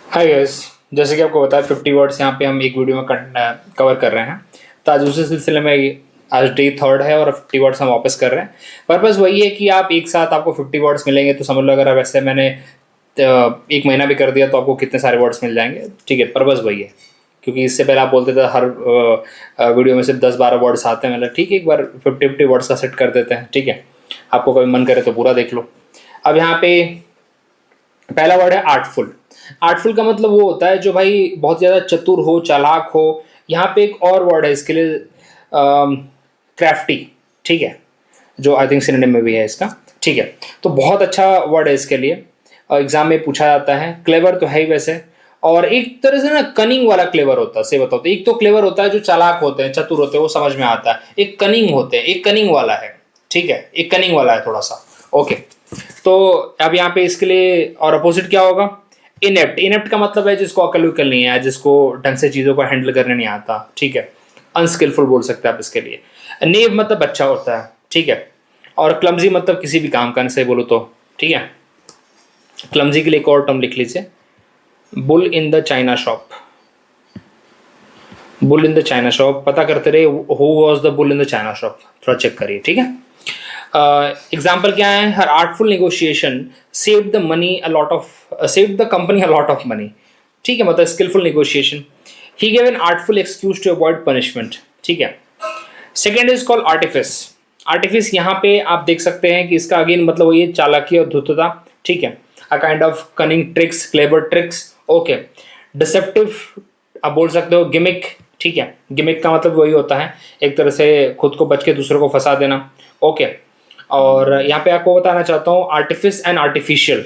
Hi guys. जैसे कि आपको बताया 50 वर्ड्स यहाँ पे हम एक वीडियो में कवर कर रहे हैं। तो आज उसी सिलसिले में आज डे थर्ड है और 50 वर्ड्स हम वापस कर रहे हैं। पर्पस वही है कि आप एक साथ आपको 50 वर्ड्स मिलेंगे तो समझ लो अगर आप ऐसे मैंने एक महीना भी कर दिया तो आपको कितने सारे वर्ड्स मिल जाएंगे। ठीक है, पर्पस वही है। क्योंकि इससे पहले आप बोलते थे हर वीडियो में सिर्फ 10-12 वर्ड्स आते हैं। मतलब ठीक है, एक बार 50-50 वर्ड्स का सेट कर देते हैं। ठीक है, आपको कभी मन करे तो पूरा देख लो। अब यहाँ पे पहला वर्ड है आर्टफुल। आर्टफुल का मतलब वो होता है जो भाई बहुत ज़्यादा चतुर हो, चालाक हो। यहाँ पे एक और वर्ड है इसके लिए, क्राफ्टी। ठीक है, जो आई थिंक सिनोनिम में भी है इसका। ठीक है, तो बहुत अच्छा वर्ड है इसके लिए। एग्जाम में पूछा जाता है। क्लेवर तो है ही वैसे, और एक तरह से ना कनिंग वाला क्लेवर होता है। से बताओ तो एक तो क्लेवर होता है जो चालाक होते हैं, चतुर होते हैं, वो समझ में आता है। एक कनिंग होते हैं, एक कनिंग वाला है। ठीक है, एक कनिंग वाला है थोड़ा सा। ओके, तो अब यहाँ पे इसके लिए और अपोजिट क्या होगा? इनेप्ट। इनेप्ट का मतलब है जिसको अकल उकल नहीं है, जिसको ढंग से चीज़ों को हैंडल करने नहीं आता। ठीक है, अनस्किलफुल बोल सकते हैं आप इसके लिए। नेव मतलब अच्छा होता है। ठीक है, और क्लमजी मतलब किसी भी काम करने से बोलो तो। ठीक है, क्लमजी के लिए एक और टर्म लिख लीजिए, bull in the china shop. Bull in the china shop पता करते रहे, who was the bull in the china shop, थोड़ा चेक करिए। ठीक है, एग्जाम्पल क्या है? Her artful negotiation saved the money a lot of, saved the company a lot of money. ठीक है, मतलब skillful negotiation. He gave an artful excuse to avoid punishment. ठीक है, second is called artifice. Artifice यहाँ पे आप देख सकते हैं कि इसका अगेन मतलब वही है, चालाकी और धूर्तता। ठीक है, a kind of cunning tricks, clever tricks. Okay, deceptive आप बोल सकते हो, गिमिक। ठीक है, गिमिक का मतलब वही होता है एक तरह से खुद को बच के दूसरों को फंसा देना। ओके, और यहाँ पे आपको बताना चाहता हूँ artifice and artificial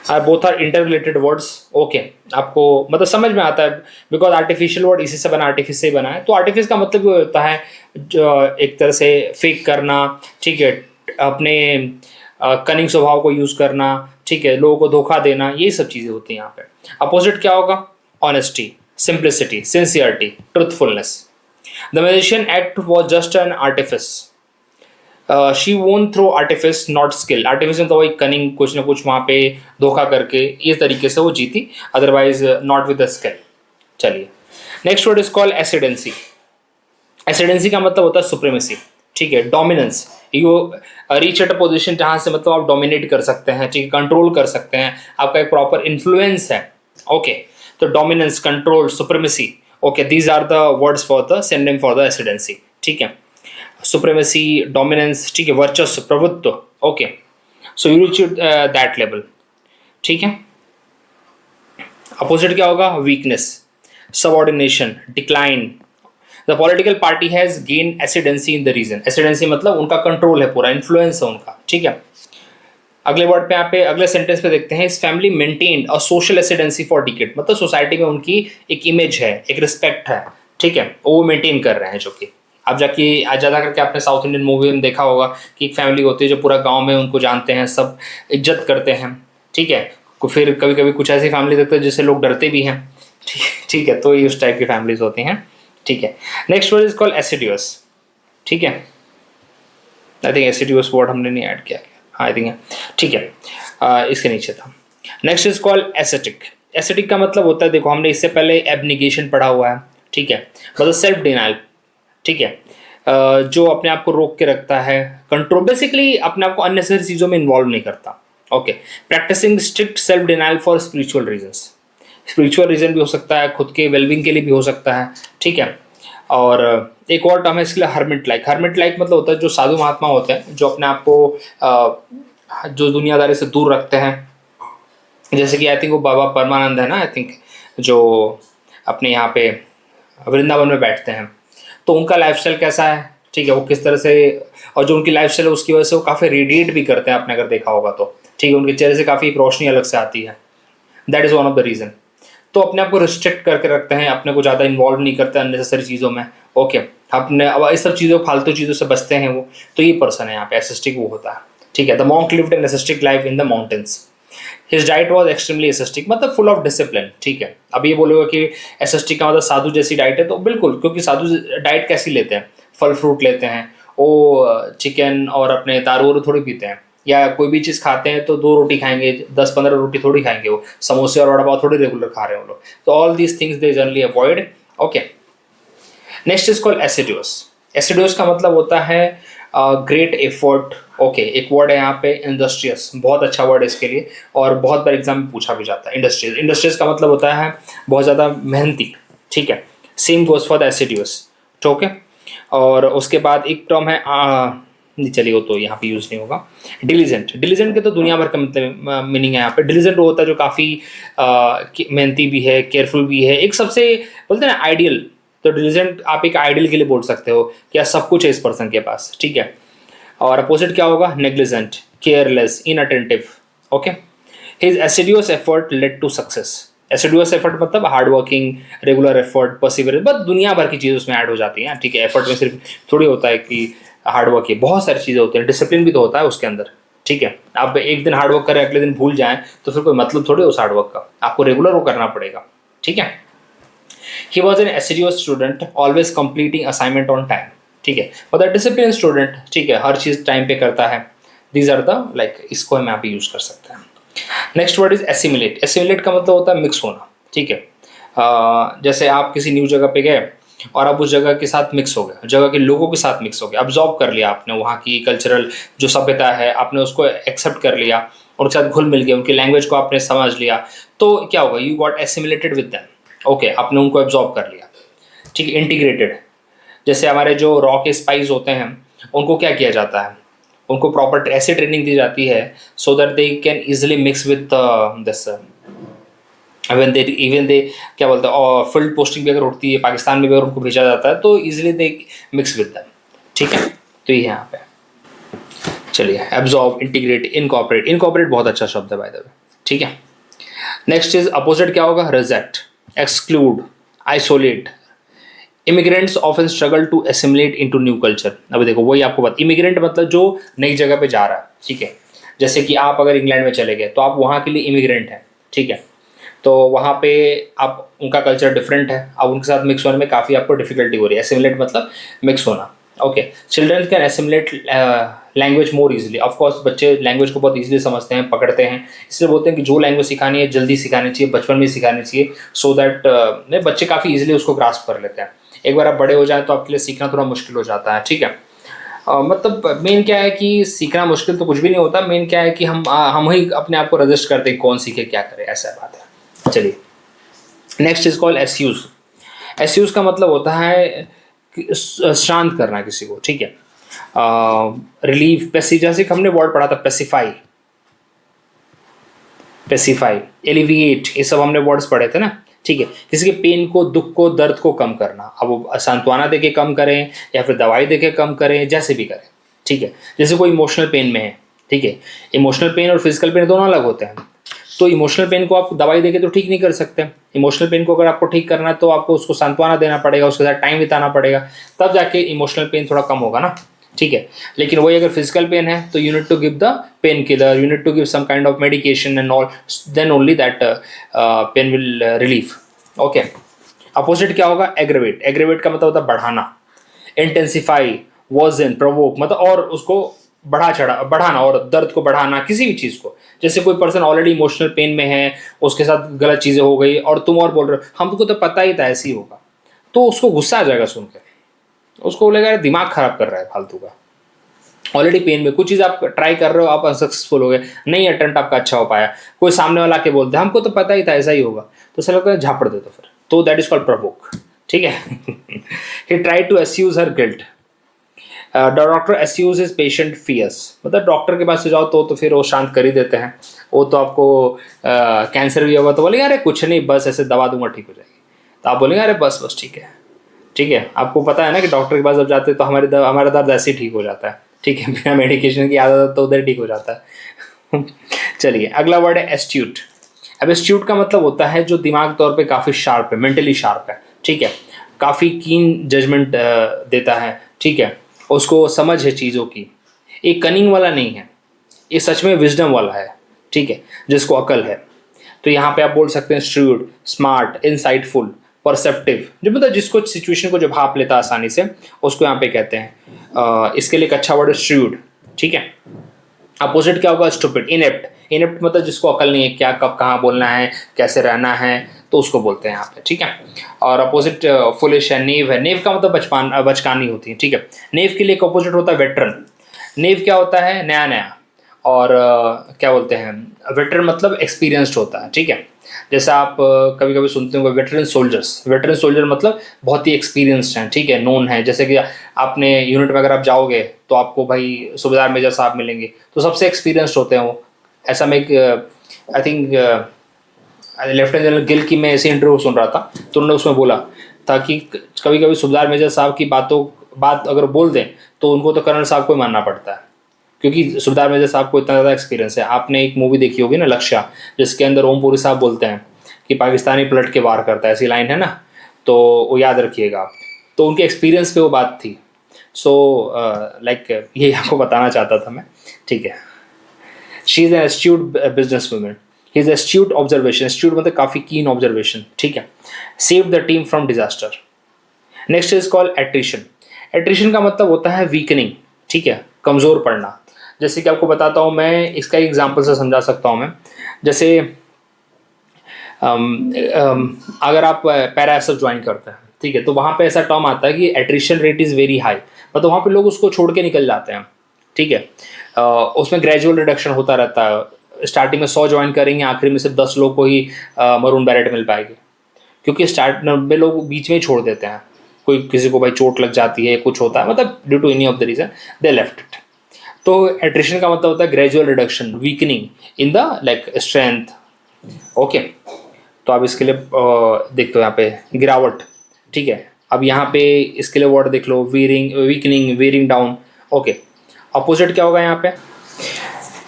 are both are interrelated words. Okay, आपको मतलब समझ में आता है बिकॉज आर्टिफिशियल वर्ड इसी से बना, आर्टिफिस से बना है। तो आर्टिफिस का मतलब वो होता है जो एक तरह से फेक करना। ठीक है, अपने कनिंग स्वभाव को यूज करना। ठीक है, लोगों को धोखा देना, ये सब चीजें होती हैं यहाँ पे। अपोजिट क्या होगा? Honesty, simplicity, sincerity, truthfulness. The magician act was just an artifice. She won through artifice not skill. Artifice में तो वही कनिंग, कुछ ना कुछ वहाँ पे धोखा करके इस तरीके से वो जीती, otherwise not with the skill. चलिए, नेक्स्ट वर्ड इज कॉल्ड एसिडेंसी। एसिडेंसी का मतलब होता है सुप्रीमेसी। ठीक है, dominance. You reach at a position जहाँ से मतलब आप डोमिनेट कर सकते हैं। ठीक है, कंट्रोल कर सकते हैं, आपका एक प्रॉपर इन्फ्लुएंस है। ओके, तो dominance, control, supremacy. Okay, these are the words for the synonym for the ascendancy. ठीक है, सुप्रीमेसी, डोमिनेंस। ठीक है, वर्चस्व, प्रभुत्व। Okay, so you reach that level. ठीक है, अपोजिट क्या होगा? Weakness, subordination, decline. The political party has gain ascendancy in the region. Ascendancy मतलब उनका कंट्रोल है, पूरा इन्फ्लुएंस है उनका। ठीक है, अगले वर्ड पे यहाँ पे अगले सेंटेंस पे देखते हैं, इस family maintained a social ascendancy for decade. मतलब सोसाइटी में उनकी एक इमेज है, एक रिस्पेक्ट है। ठीक है, वो मेंटेन कर रहे हैं। जो कि आप जाके आज ज़्यादा करके आपने साउथ इंडियन मूवी में देखा होगा कि एक फैमिली होती है जो पूरा गांव में उनको जानते हैं, सब इज्जत करते हैं। ठीक है, फिर कभी कभी कुछ ऐसी फैमिली देखते हैं जिससे लोग डरते भी हैं। ठीक है, तो ये उस टाइप की फैमिलीज होती हैं। ठीक है, नेक्स्ट वर्ड इज कॉल्ड एसिडियस। ठीक है, आई थिंक एसिडियस वर्ड हमने नहीं ऐड किया। हाँ, आई थिंक है। ठीक है, इसके नीचे था। Next is called ascetic. Ascetic का मतलब होता है, देखो हमने इससे पहले एबनिगेशन पढ़ा हुआ है। ठीक है, मतलब सेल्फ डिनाइल। ठीक है, जो अपने आप को रोक के रखता है, कंट्रोल, बेसिकली अपने आप को अननेसेसरी चीज़ों में इन्वॉल्व नहीं करता। Okay, practising strict self denial for spiritual reasons. Spiritual reason भी हो सकता है, खुद के वेलबिंग के लिए भी हो सकता है। ठीक है, और एक और टर्म है इसके लिए, हर्मिट लाइक। हर्मिट लाइक मतलब होता है जो साधु महात्मा होते हैं, जो अपने आप को जो दुनियादारी से दूर रखते हैं। जैसे कि आई थिंक वो बाबा परमानंद है ना, आई थिंक, जो अपने यहाँ पे वृंदावन में बैठते हैं। तो उनका लाइफस्टाइल कैसा है? ठीक है, वो किस तरह से, और जो उनकी लाइफस्टाइल है उसकी वजह से वो काफ़ी रेडिएट भी करते हैं, आपने अगर देखा होगा तो। ठीक है, उनके चेहरे से काफ़ी एक रोशनी अलग से आती है। That is one of the reason. तो अपने आप को रिस्ट्रिक्ट करके रखते हैं, अपने को ज़्यादा इन्वॉल्व नहीं करते अननेसेसरी चीज़ों में। ओके, अपने अब इस सब चीज़ों, फालतू चीज़ों से बचते हैं वो। तो ये पर्सन है यहाँ पे एसिस्टिक वो होता है। ठीक है, the monk lived an ascetic life in the mountains. His diet was extremely ascetic, मतलब फुल ऑफ डिसिप्लिन। ठीक है, अब ये बोलोगे कि एसिस्टिक का मतलब साधु जैसी डाइट है, तो बिल्कुल, क्योंकि साधु डाइट कैसी लेते हैं? फल फ्रूट लेते हैं, वो चिकन और अपने दारू वारू थोड़ी पीते हैं। या कोई भी चीज़ खाते हैं तो 2 रोटी खाएंगे, 10-15 रोटी थोड़ी खाएंगे, वो समोसे और वड़ा पाव थोड़ी रेगुलर खा रहे हैं वो लोग। तो all these things they generally avoid. Okay, next is called assiduous. Assiduous का मतलब होता है ग्रेट एफर्ट। ओके, एक वर्ड है यहाँ पे इंडस्ट्रियस, बहुत अच्छा वर्ड है इसके लिए, और बहुत बार एग्जाम में पूछा भी जाता है। इंडस्ट्रियस, इंडस्ट्रियस का मतलब होता है बहुत ज़्यादा मेहनती, ठीक है। Same goes for the assiduous, okay. और उसके बाद एक टर्म है नहीं चलिए वो तो यहाँ पे यूज़ नहीं होगा। डिलीजेंट, डिलीजेंट के तो दुनिया भर का मतलब मीनिंग है यहाँ पे। डिलीजेंट वो होता है जो काफ़ी मेहनती भी है, केयरफुल भी है, एक सबसे बोलते हैं ना आइडियल। तो डिलीजेंट आप एक आइडियल के लिए बोल सकते हो, क्या सब कुछ है इस पर्सन के पास, ठीक है। और अपोजिट क्या होगा, negligent, careless, inattentive, okay. His assiduous effort led to success. Assiduous effort मतलब hard working, regular effort, perseverance, बस दुनिया भर की चीज़ उसमें ऐड हो जाती हैं, ठीक है। एफर्ट में सिर्फ थोड़ी होता है कि हार्ड वर्क, है बहुत सारी चीज़ें होती हैं, डिसिप्लिन भी तो होता है उसके अंदर, ठीक है। आप एक दिन हार्ड वर्क करें, अगले दिन भूल जाएं, तो फिर कोई मतलब थोड़ी उस हार्ड वर्क का, आपको रेगुलर वो करना पड़ेगा, ठीक है। He was an assiduous student, always completing assignment on time, ठीक है। और द डिसिप्लिन स्टूडेंट, ठीक है, हर चीज़ टाइम पे करता है। दीज आर द लाइक, इसको हम यहाँ पे यूज़ कर सकते हैं। Next word is assimilate. Assimilate का मतलब होता है मिक्स होना, ठीक है। जैसे आप किसी न्यू जगह पे गए और आप उस जगह के साथ मिक्स हो गए, जगह के लोगों के साथ मिक्स हो गए, अब्जॉर्ब कर लिया आपने, वहाँ की कल्चरल जो सभ्यता है आपने उसको एक्सेप्ट कर लिया, और उनके साथ घुल मिल गए, उनकी लैंग्वेज को आपने समझ लिया, तो क्या होगा, you got assimilated with them, okay, आपने उनको एब्जॉर्ब कर लिया, ठीक है। इंटीग्रेटेड, जैसे हमारे जो रॉ के स्पाइस होते हैं उनको क्या किया जाता है, उनको प्रॉपर ऐसे ट्रेनिंग दी जाती है so that they can easily mix with this even they क्या बोलते हैं, और फील्ड पोस्टिंग भी अगर होती है पाकिस्तान में भी, अगर उनको भेजा जाता है तो easily they mix with them, ठीक है। तो ये यहाँ पे चलिए, एब्जॉर्ब, इंटीग्रेट, इनकॉर्पोरेट। इनकॉर्पोरेट बहुत अच्छा शब्द है बाय द वे, ठीक है। नेक्स्ट इज अपोजिट क्या होगा, reject, exclude, isolate. Immigrants often struggle to assimilate into new culture. अब देखो वही आपको बात, इमिग्रेंट मतलब जो नई जगह पे जा रहा है, ठीक है। जैसे कि आप अगर इंग्लैंड में चले गए तो आप वहाँ के लिए इमिग्रेंट हैं, ठीक है। तो वहाँ पे आप, उनका कल्चर डिफरेंट है, अब उनके साथ मिक्स होने में काफ़ी आपको डिफिकल्टी हो रही है। एसिमुलेट मतलब मिक्स होना, okay. Children can assimilate language more easily. Of course बच्चे लैंग्वेज को बहुत इजीली समझते हैं, पकड़ते हैं, इसलिए बोलते हैं कि जो लैंग्वेज सिखानी है जल्दी सिखानी चाहिए, बचपन में सिखानी चाहिए, सो दैट बच्चे काफ़ी इजीली उसको ग्रास्प कर लेते हैं। एक बार आप बड़े हो जाए तो आपके लिए सीखना थोड़ा मुश्किल हो जाता है, ठीक है। मतलब मेन क्या है कि सीखना मुश्किल तो कुछ भी नहीं होता, मेन क्या है कि हम ही अपने आप को रजिस्ट करते हैं कौन सीखे क्या करे, ऐसा बात है। चलिए, नेक्स्ट इज कॉल्ड एसयूज। एसयूज का मतलब होता है शांत करना किसी को, ठीक है। रिलीफ, पैसी, जैसे हमने वर्ड पढ़ा था पेसिफाई, पेसिफाई, एलिविएट, ये सब हमने वर्ड्स पढ़े थे ना, ठीक है। किसी के पेन को, दुख को, दर्द को कम करना, अब वो सांत्वना देके कम करें या फिर दवाई देके कम करें, जैसे भी करें, ठीक है। जैसे कोई इमोशनल पेन में है, ठीक है, इमोशनल पेन और फिजिकल पेन दोनों अलग होते हैं। तो इमोशनल पेन को आप दवाई देके तो ठीक नहीं कर सकते। इमोशनल पेन को अगर आपको ठीक करना है तो आपको उसको सांत्वना देना पड़ेगा, उसके साथ टाइम बिताना पड़ेगा, तब जाके इमोशनल पेन थोड़ा कम होगा ना, ठीक है। लेकिन वही अगर फिजिकल पेन है तो you need to give the painkiller, you need to give some kind of medication and all, then only that pain will relief, okay. Opposite क्या होगा, एग्रेवेट। एग्रेवेट का मतलब होता है बढ़ाना, इंटेंसिफाई, वर्जन, प्रोवोक, मतलब और उसको बढ़ाना और दर्द को बढ़ाना, किसी भी चीज़ को। जैसे कोई पर्सन ऑलरेडी इमोशनल पेन में है, उसके साथ गलत चीज़ें हो गई और तुम और बोल रहे हो हमको तो पता ही था ऐसे ही होगा, तो उसको गुस्सा आ जाएगा सुन के, उसको बोलेगा यार दिमाग खराब कर रहा है फालतू का, ऑलरेडी पेन में, कुछ चीज़ आप ट्राई कर रहे हो, आप अनसक्सेसफुल हो गए, नहीं अटेम्प्ट आपका अच्छा हो पाया, कोई सामने वाला के बोलते हैं हमको तो पता ही था ऐसा ही होगा, तो सर लगता है झापड़ दे, तो फिर तो दैट इज कॉल्ड प्रवोक, ठीक है। He try to assuage her guilt. Doctor assuage is patient fears, मतलब डॉक्टर के पास से जाओ तो फिर वो शांत कर ही देते हैं। वो तो आपको कैंसर भी होगा तो बोलेंगे अरे कुछ नहीं बस ऐसे दवा दूंगा ठीक हो जाएगी, तो आप बोलेंगे अरे बस बस ठीक है, ठीक है। आपको पता है ना कि डॉक्टर के पास जब जाते हैं तो हमारा दर्द ऐसे ही ठीक हो जाता है, ठीक है, बिना मेडिकेशन की आदत तो उधर ठीक हो जाता है। चलिए, अगला वर्ड है एस्ट्यूट। अब एस्ट्यूट का मतलब होता है जो दिमाग तौर पे काफ़ी शार्प है, मेंटली शार्प है, ठीक है, काफ़ी कीन जजमेंट देता है, ठीक है, उसको समझ है चीज़ों की, एक कनिंग वाला नहीं है, ये सच में विजडम वाला है, ठीक है, जिसको अकल है। तो यहाँ पे आप बोल सकते हैं श्रूड, स्मार्ट, इनसाइटफुल, परसेप्टिव, जो मतलब जिसको सिचुएशन को जो भाप लेता आसानी से, उसको यहाँ पे कहते हैं। इसके लिए एक अच्छा वर्ड है श्रूड, ठीक है। अपोजिट क्या होगा? Stupid, inept. इनेप्ट मतलब जिसको अकल नहीं है, क्या कब कहाँ बोलना है, कैसे रहना है, तो उसको बोलते हैं यहाँ पे, ठीक है। और अपोजिट फुलिश है, नेव है। नेव का मतलब बचकानी होती है, ठीक है। नेव के लिए एक अपोजिट होता है वेटरन। नेव क्या होता है? नया नया। और क्या बोलते हैं, वेटरन मतलब एक्सपीरियंस्ड होता है, ठीक है। जैसे आप कभी कभी सुनते होंगे वेटरन सोल्जर्स। वेटरन सोल्जर मतलब बहुत ही एक्सपीरियंस्ड हैं, ठीक है, नोन है। जैसे कि आपने यूनिट में अगर आप जाओगे तो आपको भाई सूबेदार मेजर साहब मिलेंगे, तो सबसे एक्सपीरियंस्ड होते हैं वो। ऐसा मैं एक I think lieutenant general Gill की मैं ऐसे इंटरव्यू सुन रहा था, तो उन्होंने उसमें बोला था कि कभी कभी सूबेदार मेजर साहब की बात अगर बोल दें तो उनको तो कर्नल साहब को ही मानना पड़ता है, क्योंकि सूबेदार मेजर साहब को इतना ज़्यादा एक्सपीरियंस है। आपने एक मूवी देखी होगी ना, लक्ष्य, जिसके अंदर ओम पुरी साहब बोलते हैं कि पाकिस्तानी पलट के वार करता है, ऐसी लाइन है ना, तो वो याद रखिएगा आप। तो उनके एक्सपीरियंस पे वो बात थी। सो लाइक ये आपको बताना चाहता था मैं, ठीक है। She is an astute business women. He is astute observation. Astute मतलब काफ़ी कीन ऑब्जर्वेशन, ठीक है। Save the team from disaster. Next is called attrition. Attrition का मतलब होता है वीकनिंग, ठीक है, कमज़ोर पड़ना। जैसे कि आपको बताता हूँ मैं, इसका एग्जाम्पल से समझा सकता हूँ मैं। जैसे अगर आप पैरा एसएफ ज्वाइन करते हैं, ठीक है, तो वहाँ पे ऐसा टर्म आता है कि attrition rate is very high, मतलब वहाँ पे लोग उसको छोड़ के निकल जाते हैं, ठीक है। उसमें ग्रेजुअल रिडक्शन होता रहता है। स्टार्टिंग में 100 ज्वाइन करेंगे, आखिरी में सिर्फ 10 लोग को ही मरून बैरेट मिल पाएगी, क्योंकि स्टार्ट में लोग बीच में ही छोड़ देते हैं। कोई किसी को भाई चोट लग जाती है, कुछ होता है, मतलब due to any of the reason they left it. तो एट्रिशन का मतलब होता है gradual reduction, weakening in the like strength, okay. तो आप इसके लिए देखते हो यहाँ पे गिरावट, ठीक है। अब यहाँ पे इसके लिए वर्ड देख लो, veering, weakening, wearing down, okay. Opposite क्या होगा यहाँ पे?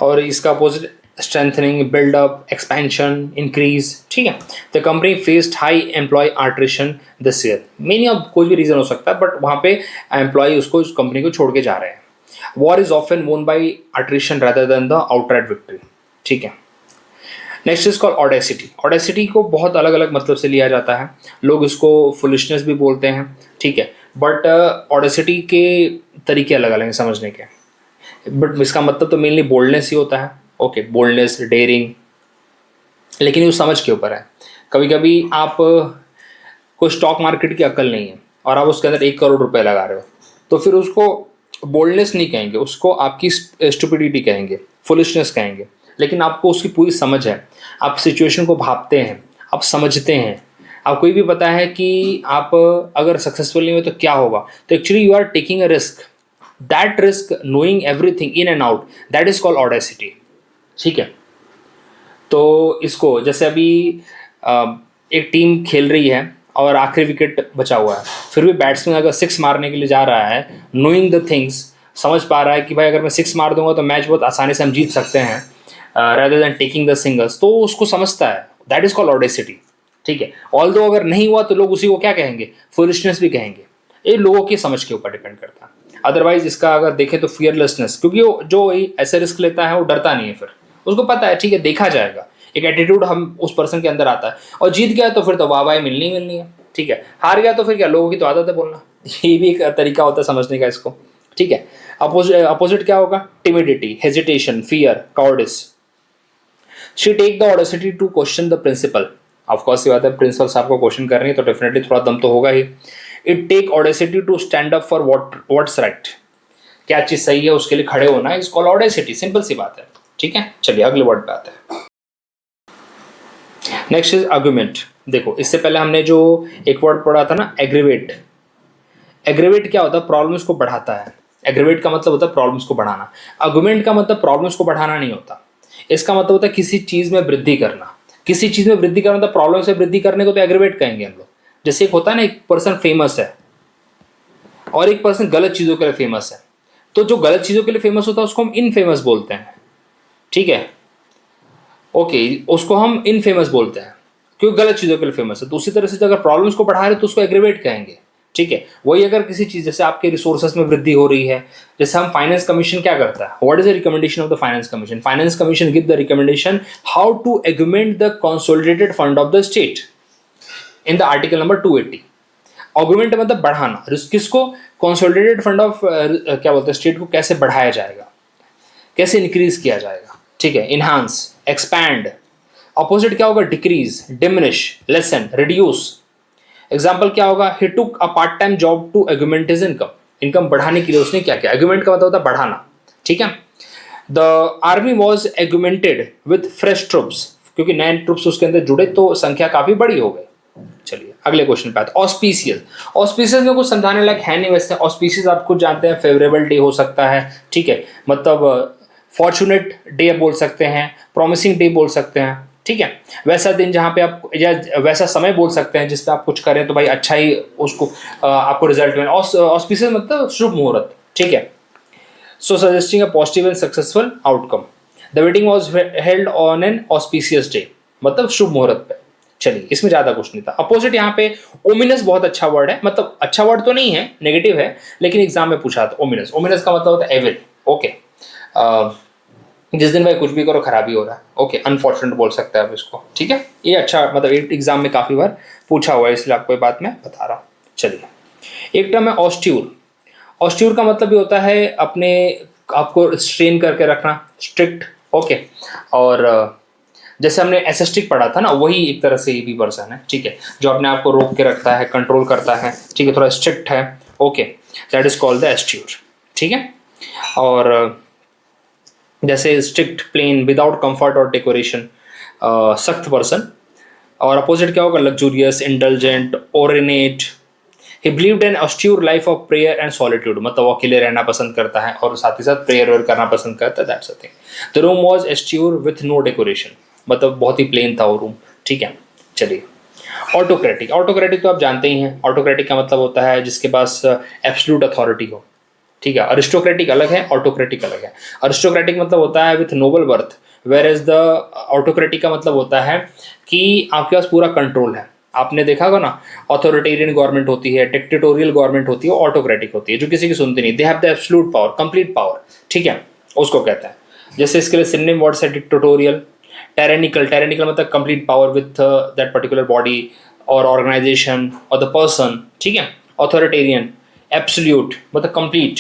और इसका opposite strengthening, buildup, expansion, increase, ठीक है। The company faced high employ attrition this year. Many अब कोई भी रीज़न हो सकता है, बट वहाँ पे एम्प्लॉय उसको, उस कंपनी को छोड़ के जा रहे हैं। War is often won by attrition rather than the outright victory, ठीक है। Next is called audacity. Audacity को बहुत अलग अलग मतलब से लिया जाता है। लोग इसको फुलिशनेस भी बोलते हैं, ठीक है, बट ऑडेसिटी के तरीके अलग अलग हैं समझने के। बट इसका मतलब तो मेनली बोल्डनेस ही होता है, ओके, बोल्डनेस, डेयरिंग। लेकिन ये समझ के ऊपर है। कभी कभी आप को स्टॉक मार्केट की अकल नहीं है और आप उसके अंदर 1 करोड़ रुपए लगा रहे हो, तो फिर उसको बोल्डनेस नहीं कहेंगे, उसको आपकी स्टुपिडिटी कहेंगे, फुलिशनेस कहेंगे। लेकिन आपको उसकी पूरी समझ है, आप सिचुएशन को भापते हैं, आप समझते हैं, आपको ये भी पता है कि आप अगर सक्सेसफुल नहीं हो तो क्या होगा। तो actually you are taking a risk, that risk knowing everything in and out, that is called audacity, ठीक है। तो इसको जैसे अभी एक टीम खेल रही है और आखिरी विकेट बचा हुआ है, फिर भी बैट्समैन अगर 6 मारने के लिए जा रहा है, नोइंग द थिंग्स, समझ पा रहा है कि भाई अगर मैं 6 मार दूंगा तो मैच बहुत आसानी से हम जीत सकते हैं, rather than taking the singles, तो उसको समझता है, दैट इज कॉल्ड ऑडेसिटी, ठीक है। ऑल्दो अगर नहीं हुआ तो लोग उसी को क्या कहेंगे? फुलिशनेस भी कहेंगे। ये लोगों की समझ के ऊपर डिपेंड करता है। अदरवाइज इसका अगर देखें तो फियरलेसनेस, क्योंकि वो जो ऐसे रिस्क लेता है वो डरता नहीं है, फिर उसको पता है ठीक है देखा जाएगा, एक एटीट्यूड हम उस पर्सन के अंदर आता है। और जीत गया तो फिर तो वाह वाह मिलनी मिलनी है, ठीक है। हार गया तो फिर क्या, लोगों की तो आदत है बोलना। ये भी एक तरीका होता है समझने का इसको, ठीक है। अपोजिट क्या होगा? Timidity, hesitation, fear, cowardice. She take the audacity to question the principal. Of course ये बात है, प्रिंसिपल साहब को क्वेश्चन कर रही है तो डेफिनेटली थोड़ा दम तो होगा ही। It take audacity to stand up for what's right. क्या चीज सही है उसके लिए खड़े होना इज कॉल्ड ऑडेसिटी, सिंपल सी बात है, ठीक है। चलिए अगले वर्ड पे आते हैं। Next is argument. देखो इससे पहले हमने जो एक वर्ड पढ़ा था ना, एग्रीवेट। एग्रीवेट क्या होता है? प्रॉब्लम्स को बढ़ाता है। एग्रीवेट का मतलब होता है प्रॉब्लम्स को बढ़ाना। आर्गुमेंट का मतलब प्रॉब्लम्स को बढ़ाना नहीं होता, इसका मतलब होता है किसी चीज में वृद्धि करना। किसी चीज में वृद्धि करना, मतलब प्रॉब्लम से वृद्धि करने को तो एग्रीवेट कहेंगे हम लोग। जैसे एक होता है ना, एक पर्सन फेमस है और एक पर्सन गलत चीजों के लिए फेमस है, तो जो गलत चीजों के लिए फेमस होता है उसको हम इनफेमस बोलते हैं, ठीक है, ओके, उसको हम इनफेमस बोलते हैं क्योंकि गलत चीज़ों के लिए फेमस है। तो उसी तरह से अगर प्रॉब्लम्स को बढ़ा रहे तो उसको एग्रीवेट कहेंगे, ठीक है। वही अगर किसी चीज़, जैसे आपके रिसोर्सेज में वृद्धि हो रही है, जैसे हम फाइनेंस कमीशन क्या करता है, what is the recommendation of the finance commission? Finance commission give the recommendation how to augment the consolidated fund of the state in the article number 280। Augment मतलब बढ़ाना, किसको? कंसोलिडेटेड फंड ऑफ क्या बोलते हैं, state को कैसे बढ़ाया जाएगा, कैसे इंक्रीज किया जाएगा, ठीक है, इनहांस, एक्सपैंड। अपोजिट क्या होगा, decrease, diminish, lessen, reduce. Example क्या होगा, he took a part time job to augment his income. Income बढ़ाने के लिए उसने क्या किया, अग्यूमेंट का मतलब होता है बढ़ाना, ठीक है। The army was augmented with fresh troops, क्योंकि नए ट्रुप्स उसके अंदर जुड़े तो संख्या काफी बड़ी हो गई। चलिए अगले क्वेश्चन पे आते हैं। ऑस्पिशियस, ऑस्पिशियस में कुछ समझाने लायक है नहीं वैसे। ऑस्पिशियस आप खुद जानते हैं, फेवरेबल डे हो सकता है, ठीक है, मतलब फॉर्चुनेट डे बोल सकते हैं, प्रॉमिसिंग डे बोल सकते हैं, ठीक है। वैसा दिन जहाँ पे आप, या वैसा समय बोल सकते हैं जिस पे आप कुछ करें तो भाई अच्छा ही उसको आपको रिजल्ट में। ऑस्पिशियस मतलब शुभ मुहूर्त, ठीक है। So suggesting a positive and successful outcome. The wedding was held on an auspicious day, मतलब शुभ मुहूर्त पे। चलिए इसमें ज्यादा कुछ नहीं था। अपोजिट यहाँ पे ओमिनस बहुत अच्छा वर्ड है, मतलब अच्छा वर्ड तो नहीं है, नेगेटिव है, लेकिन एग्जाम में पूछा था ओमिनस। ओमिनस का मतलब होता है एविल, ओके। जिस दिन भाई कुछ भी करो खराबी हो रहा है, ओके, अनफॉर्चुनेट बोल सकते हैं आप इसको, ठीक है। ये अच्छा, मतलब एग्जाम में काफी बार पूछा हुआ है, इसलिए आपको ये बात मैं बता रहा हूँ। चलिए एक टर्म है ऑस्ट्यूर। ऑस्ट्यूर का मतलब ये होता है अपने आपको स्ट्रेन करके रखना, स्ट्रिक्ट, ओके। और जैसे हमने एसेस्टिक पढ़ा था ना, वही एक तरह से ये भी पर्सन है, ठीक है, जो अपने आप को रोक के रखता है, कंट्रोल करता है, ठीक है, थोड़ा स्ट्रिक्ट है, okay, that is called the austere, ठीक है। और जैसे स्ट्रिक्ट, प्लेन, विदाउट कंफर्ट और डेकोरेशन, सख्त पर्सन। और अपोजिट क्या होगा, luxurious, indulgent, ornate. He believed in austere life of prayer and solitude, मतलब वो अकेले रहना पसंद करता है और साथ ही साथ प्रेयर वेयर करना पसंद करता है, that's a thing. The room was austere with no decoration, मतलब बहुत ही प्लेन था वो रूम, ठीक है। चलिए ऑटोक्रेटिक। ऑटोक्रेटिक तो आप जानते ही हैं, ऑटोक्रेटिक का मतलब होता है जिसके पास एब्सोल्यूट अथॉरिटी हो, ठीक है। अरिस्टोक्रेटिक अलग है, ऑटोक्रेटिक अलग है। अरिस्टोक्रेटिक मतलब होता है with noble birth, whereas the autocratic का मतलब होता है कि आपके पास पूरा कंट्रोल है। आपने देखा होगा ना, ऑथोरिटेरियन गवर्नमेंट होती है, डिक्टेटोरियल गवर्नमेंट होती है, ऑटोक्रेटिक होती है, जो किसी की सुनती नहीं, they have the absolute power, complete power, ठीक है, उसको कहते हैं। जैसे इसके लिए सिनोनिम वर्ड्स है डिक्टेटोरियल, टायरेनिकल। टायरेनिकल मतलब complete power with that particular body और ऑर्गेनाइजेशन और द पर्सन, ठीक है। ऑथोरिटेरियन, एब्सोल्यूट मतलब कंप्लीट।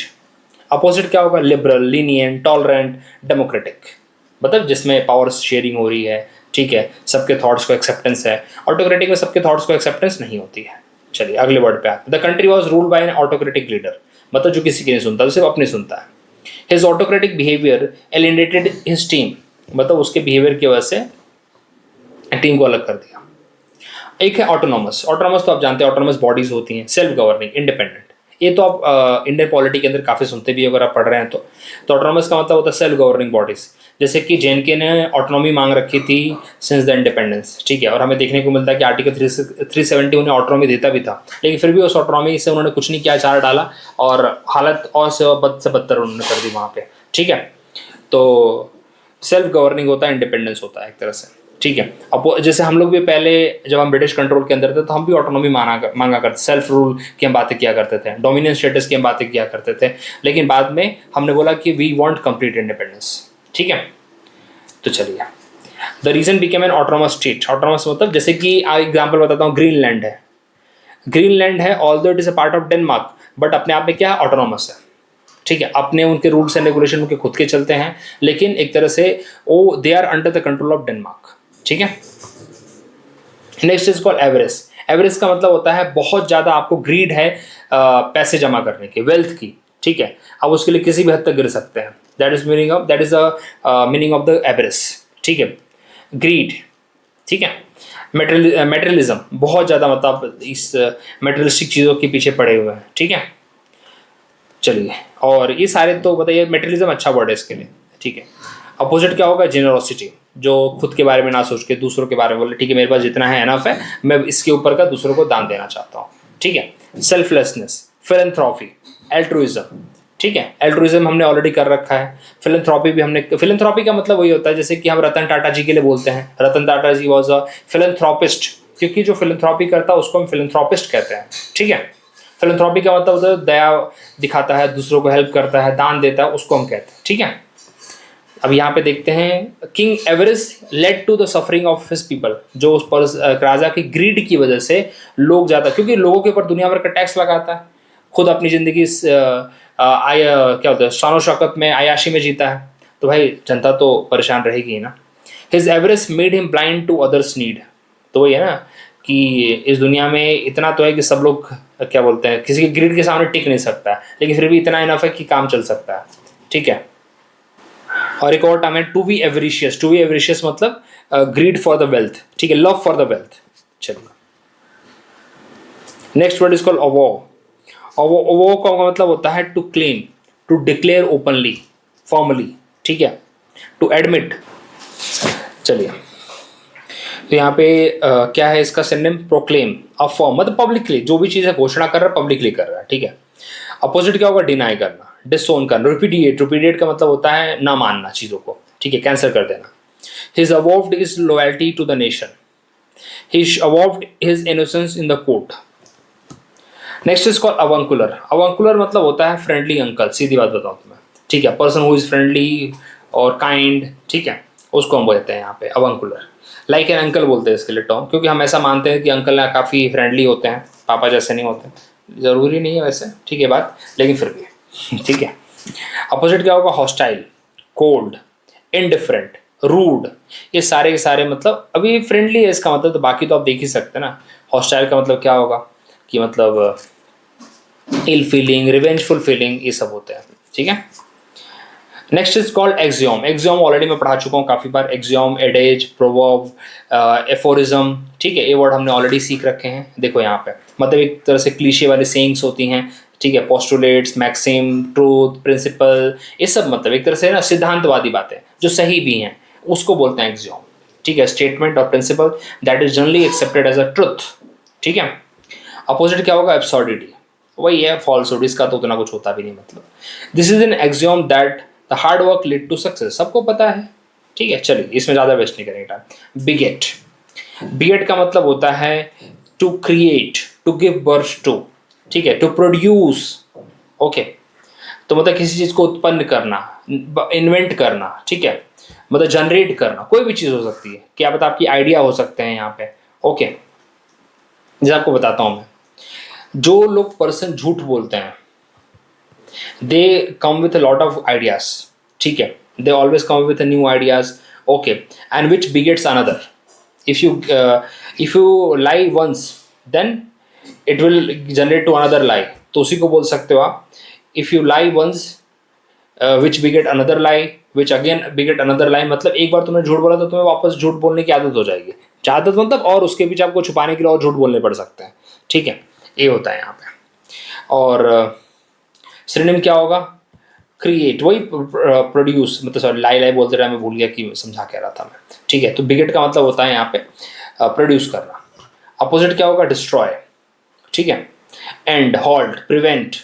अपोजिट क्या होगा, लिबरल, लीनियंट, टॉलरेंट, डेमोक्रेटिक, मतलब जिसमें पावर शेयरिंग हो रही है, ठीक है, सबके थॉट्स को एक्सेप्टेंस है। ऑटोक्रेटिक में सबके थॉट्स को एक्सेप्टेंस नहीं होती है। चलिए अगले वर्ड पे आते हैं। The country was ruled by N autocratic leader, मतलब जो किसी की नहीं सुनता, सिर्फ अपनी सुनता है। His autocratic behaviour alienated his team, मतलब उसके बिहेवियर की वजह से टीम को अलग कर दिया। एक है ऑटोनॉमस। ऑटोनॉमस तो आप जानते हैं, ऑटोनॉमस बॉडीज होती हैं, सेल्फ गवर्निंग, इंडिपेंडेंट। ये तो आप इंडियन पॉलिटी के अंदर काफ़ी सुनते भी अगर आप पढ़ रहे हैं तो ऑटोनॉमस का मतलब होता है सेल्फ गवर्निंग बॉडीज। जैसे कि जेएनके ने ऑटोनॉमी मांग रखी थी सिंस द इंडिपेंडेंस, ठीक है, और हमें देखने को मिलता है कि आर्टिकल 370 उन्हें ऑटोनॉमी देता भी था, लेकिन फिर भी उस ऑटोनॉमी से उन्होंने कुछ नहीं किया, चार डाला और हालत और से बद से बदतर उन्होंने कर दी वहाँ पे, ठीक है। तो सेल्फ गवर्निंग होता है, इंडिपेंडेंस होता है एक तरह से, ठीक है। अब जैसे हम लोग भी पहले जब हम ब्रिटिश कंट्रोल के अंदर थे तो हम भी ऑटोनॉमी मांगा करते, सेल्फ रूल की हम बातें किया करते थे, डोमिनियन स्टेटस की हम बातें किया करते थे, लेकिन बाद में हमने बोला कि वी वांट कंप्लीट इंडिपेंडेंस, ठीक है। तो चलिए the region became an autonomous state. Autonomous मतलब जैसे कि एग्जाम्पल बताता हूँ, ग्रीनलैंड है। ग्रीनलैंड है although it is a part of Denmark, but अपने आप में क्या है, ऑटोनॉमस है, ठीक है। अपने उनके रूल्स एंड रेगुलेशन उनके खुद के चलते हैं, लेकिन एक तरह से वो they are under the control of Denmark, ठीक है। Next is called avarice. Avarice का मतलब होता है बहुत ज़्यादा आपको ग्रीड है पैसे जमा करने की, वेल्थ की, ठीक है। आप उसके लिए किसी भी हद तक गिर सकते हैं, that is meaning of the average, ठीक है। ग्रीड, ठीक है। मेटेरियलिज्म, बहुत ज़्यादा मतलब इस मेटेरियलिस्टिक चीज़ों के पीछे पड़े हुए हैं, ठीक है। चलिए और ये सारे तो बताइए, मेटेरियलिज्म अच्छा वर्ड है इसके लिए, ठीक है। अपोजिट क्या होगा, जेनरोसिटी, जो खुद के बारे में ना सोच के दूसरों के बारे में बोले, ठीक है, मेरे पास जितना है एनफ है, मैं इसके ऊपर का दूसरों को दान देना चाहता हूँ, ठीक है। सेल्फलेसनेस, फिलैंथ्रोपी, एल्ट्रुइज्म, ठीक है। एल्ट्रुइज्म हमने ऑलरेडी कर रखा है, फिलैंथ्रोपी भी हमने। फिलैंथ्रोपी का मतलब वही होता है जैसे कि हम रतन टाटा जी के लिए बोलते हैं, रतन टाटा जी वॉज अ फिलैंथ्रोपिस्ट, क्योंकि जो फिलैंथ्रोपी करता है उसको हम फिलैंथ्रोपिस्ट कहते हैं, ठीक है। फिलैंथ्रोपी का मतलब होता है दया दिखाता है, दूसरों को हेल्प करता है, दान देता है, उसको हम कहते हैं, ठीक है। अब यहाँ पे देखते हैं, king avarice led to the suffering of his people, जो उस पर राजा की ग्रीड की वजह से लोग ज़्यादा, क्योंकि लोगों के ऊपर दुनिया भर का टैक्स लगाता है, खुद अपनी ज़िंदगी क्या होता है शानो शौकत में, अयाशी में जीता है, तो भाई जनता तो परेशान रहेगी ही ना। His avarice made him blind to others need, तो वही है ना कि इस दुनिया में इतना तो है कि सब लोग क्या बोलते हैं, किसी के ग्रीड के सामने टिक नहीं सकता, लेकिन फिर भी इतना इनफ है कि काम चल सकता है, ठीक है। और एक और टर्म है to be avaricious, to be avaricious मतलब ग्रीड फॉर द वेल्थ, ठीक है, लव फॉर द वेल्थ। चलिए next word is called avow. Avow का मतलब होता है to claim, to declare openly, formally, ठीक है, टू एडमिट। चलिए तो यहाँ पे क्या है इसका सिनोनिम, प्रोक्लेम, अफर्म मतलब पब्लिकली जो भी चीज़ है घोषणा कर रहा है, पब्लिकली कर रहा है, ठीक है। अपोजिट क्या होगा, डिनाई करना, डिसोन करना, रिपीडिएट, रिपीडिएट का मतलब होता है ना मानना चीज़ों को, ठीक है, कैंसिल कर देना। His avowed is loyalty to the nation, he avowed his innocence in the court. Next is called avuncular. Avuncular मतलब होता है फ्रेंडली अंकल, सीधी बात बताऊँ तुम्हें, ठीक है, पर्सन हु इज फ्रेंडली और काइंड, ठीक है, उसको हम बोलते हैं यहाँ पे अवंकुलर। लाइक एन अंकल बोलते हैं इसके लिए टर्म, क्योंकि हम ऐसा मानते हैं कि अंकल काफ़ी फ्रेंडली होते हैं, पापा जैसे नहीं होते, ज़रूरी नहीं है वैसे, ठीक है बात, लेकिन फिर भी ठीक है। अपोजिट क्या होगा, हॉस्टाइल, कोल्ड, इनडिफरेंट, रूड, ये सारे के सारे मतलब अभी फ्रेंडली है इसका मतलब, तो बाकी तो आप देख ही सकते हैं ना। हॉस्टाइल का मतलब क्या होगा कि मतलब इल फीलिंग, रिवेंजफुल फीलिंग, ये सब होते हैं, ठीक है। Next is called axiom. Axiom already मैं पढ़ा चुका हूँ काफ़ी बार, एक्सियोम, एडेज, प्रोवर्ब, एफोरिज्म, ठीक है, ये वर्ड हमने ऑलरेडी सीख रखे हैं। देखो यहाँ पे मतलब एक तरह से क्लीशे वाले सेइंग्स होती हैं, ठीक है, पोस्टुलेट्स, मैक्सिम, ट्रूथ, प्रिंसिपल, ये सब मतलब एक तरह से ना सिद्धांतवादी बातें जो सही भी हैं, उसको बोलते हैं एक्सियोम, ठीक है, स्टेटमेंट और principle that is generally accepted as a truth, ठीक है। अपोजिट क्या होगा, एब्सर्डिटी, वही है फॉल्सहुड, इसका तो उतना कुछ होता भी नहीं मतलब। This is an axiom that the hard work lead to success, सबको पता है, ठीक है। चलिए इसमें ज़्यादा वेस्ट नहीं करेंगे टाइम। बिगेट, बिगेट का मतलब होता है to create, to give birth to, ठीक है, टू प्रोड्यूस, ओके, तो मतलब किसी चीज़ को उत्पन्न करना, इन्वेंट करना, ठीक है, मतलब जनरेट करना, कोई भी चीज़ हो सकती है, क्या पता आपकी आइडिया हो सकते हैं यहाँ पे, ओके। जैसे आपको बताता हूँ मैं, जो लोग पर्सन झूठ बोलते हैं, they come with a lot of ideas, ठीक है, they always come with a new ideas, okay, and which begets another. If you lie once, then it will generate to another lie, तो उसी को बोल सकते हो आप, if you lie once, which beget another lie, which again beget another lie, मतलब एक बार तुमने झूठ बोला तो तुम्हें वापस झूठ बोलने की आदत हो जाएगी, आदत मतलब, और उसके पीछे आपको छुपाने के लिए और झूठ बोलने पड़ सकते हैं, ठीक है, ये होता है यहाँ पे। और सिनोनिम क्या होगा, क्रिएट, वही प्रोड्यूस, मतलब सॉरी लाई लाई बोलते रहा, मैं भूल गया कि समझा कह रहा था मैं, ठीक है। तो बिगेट का मतलब होता है यहाँ पे प्रोड्यूस करना। अपोजिट क्या होगा, डिस्ट्रॉय, ठीक है, and, halt, prevent.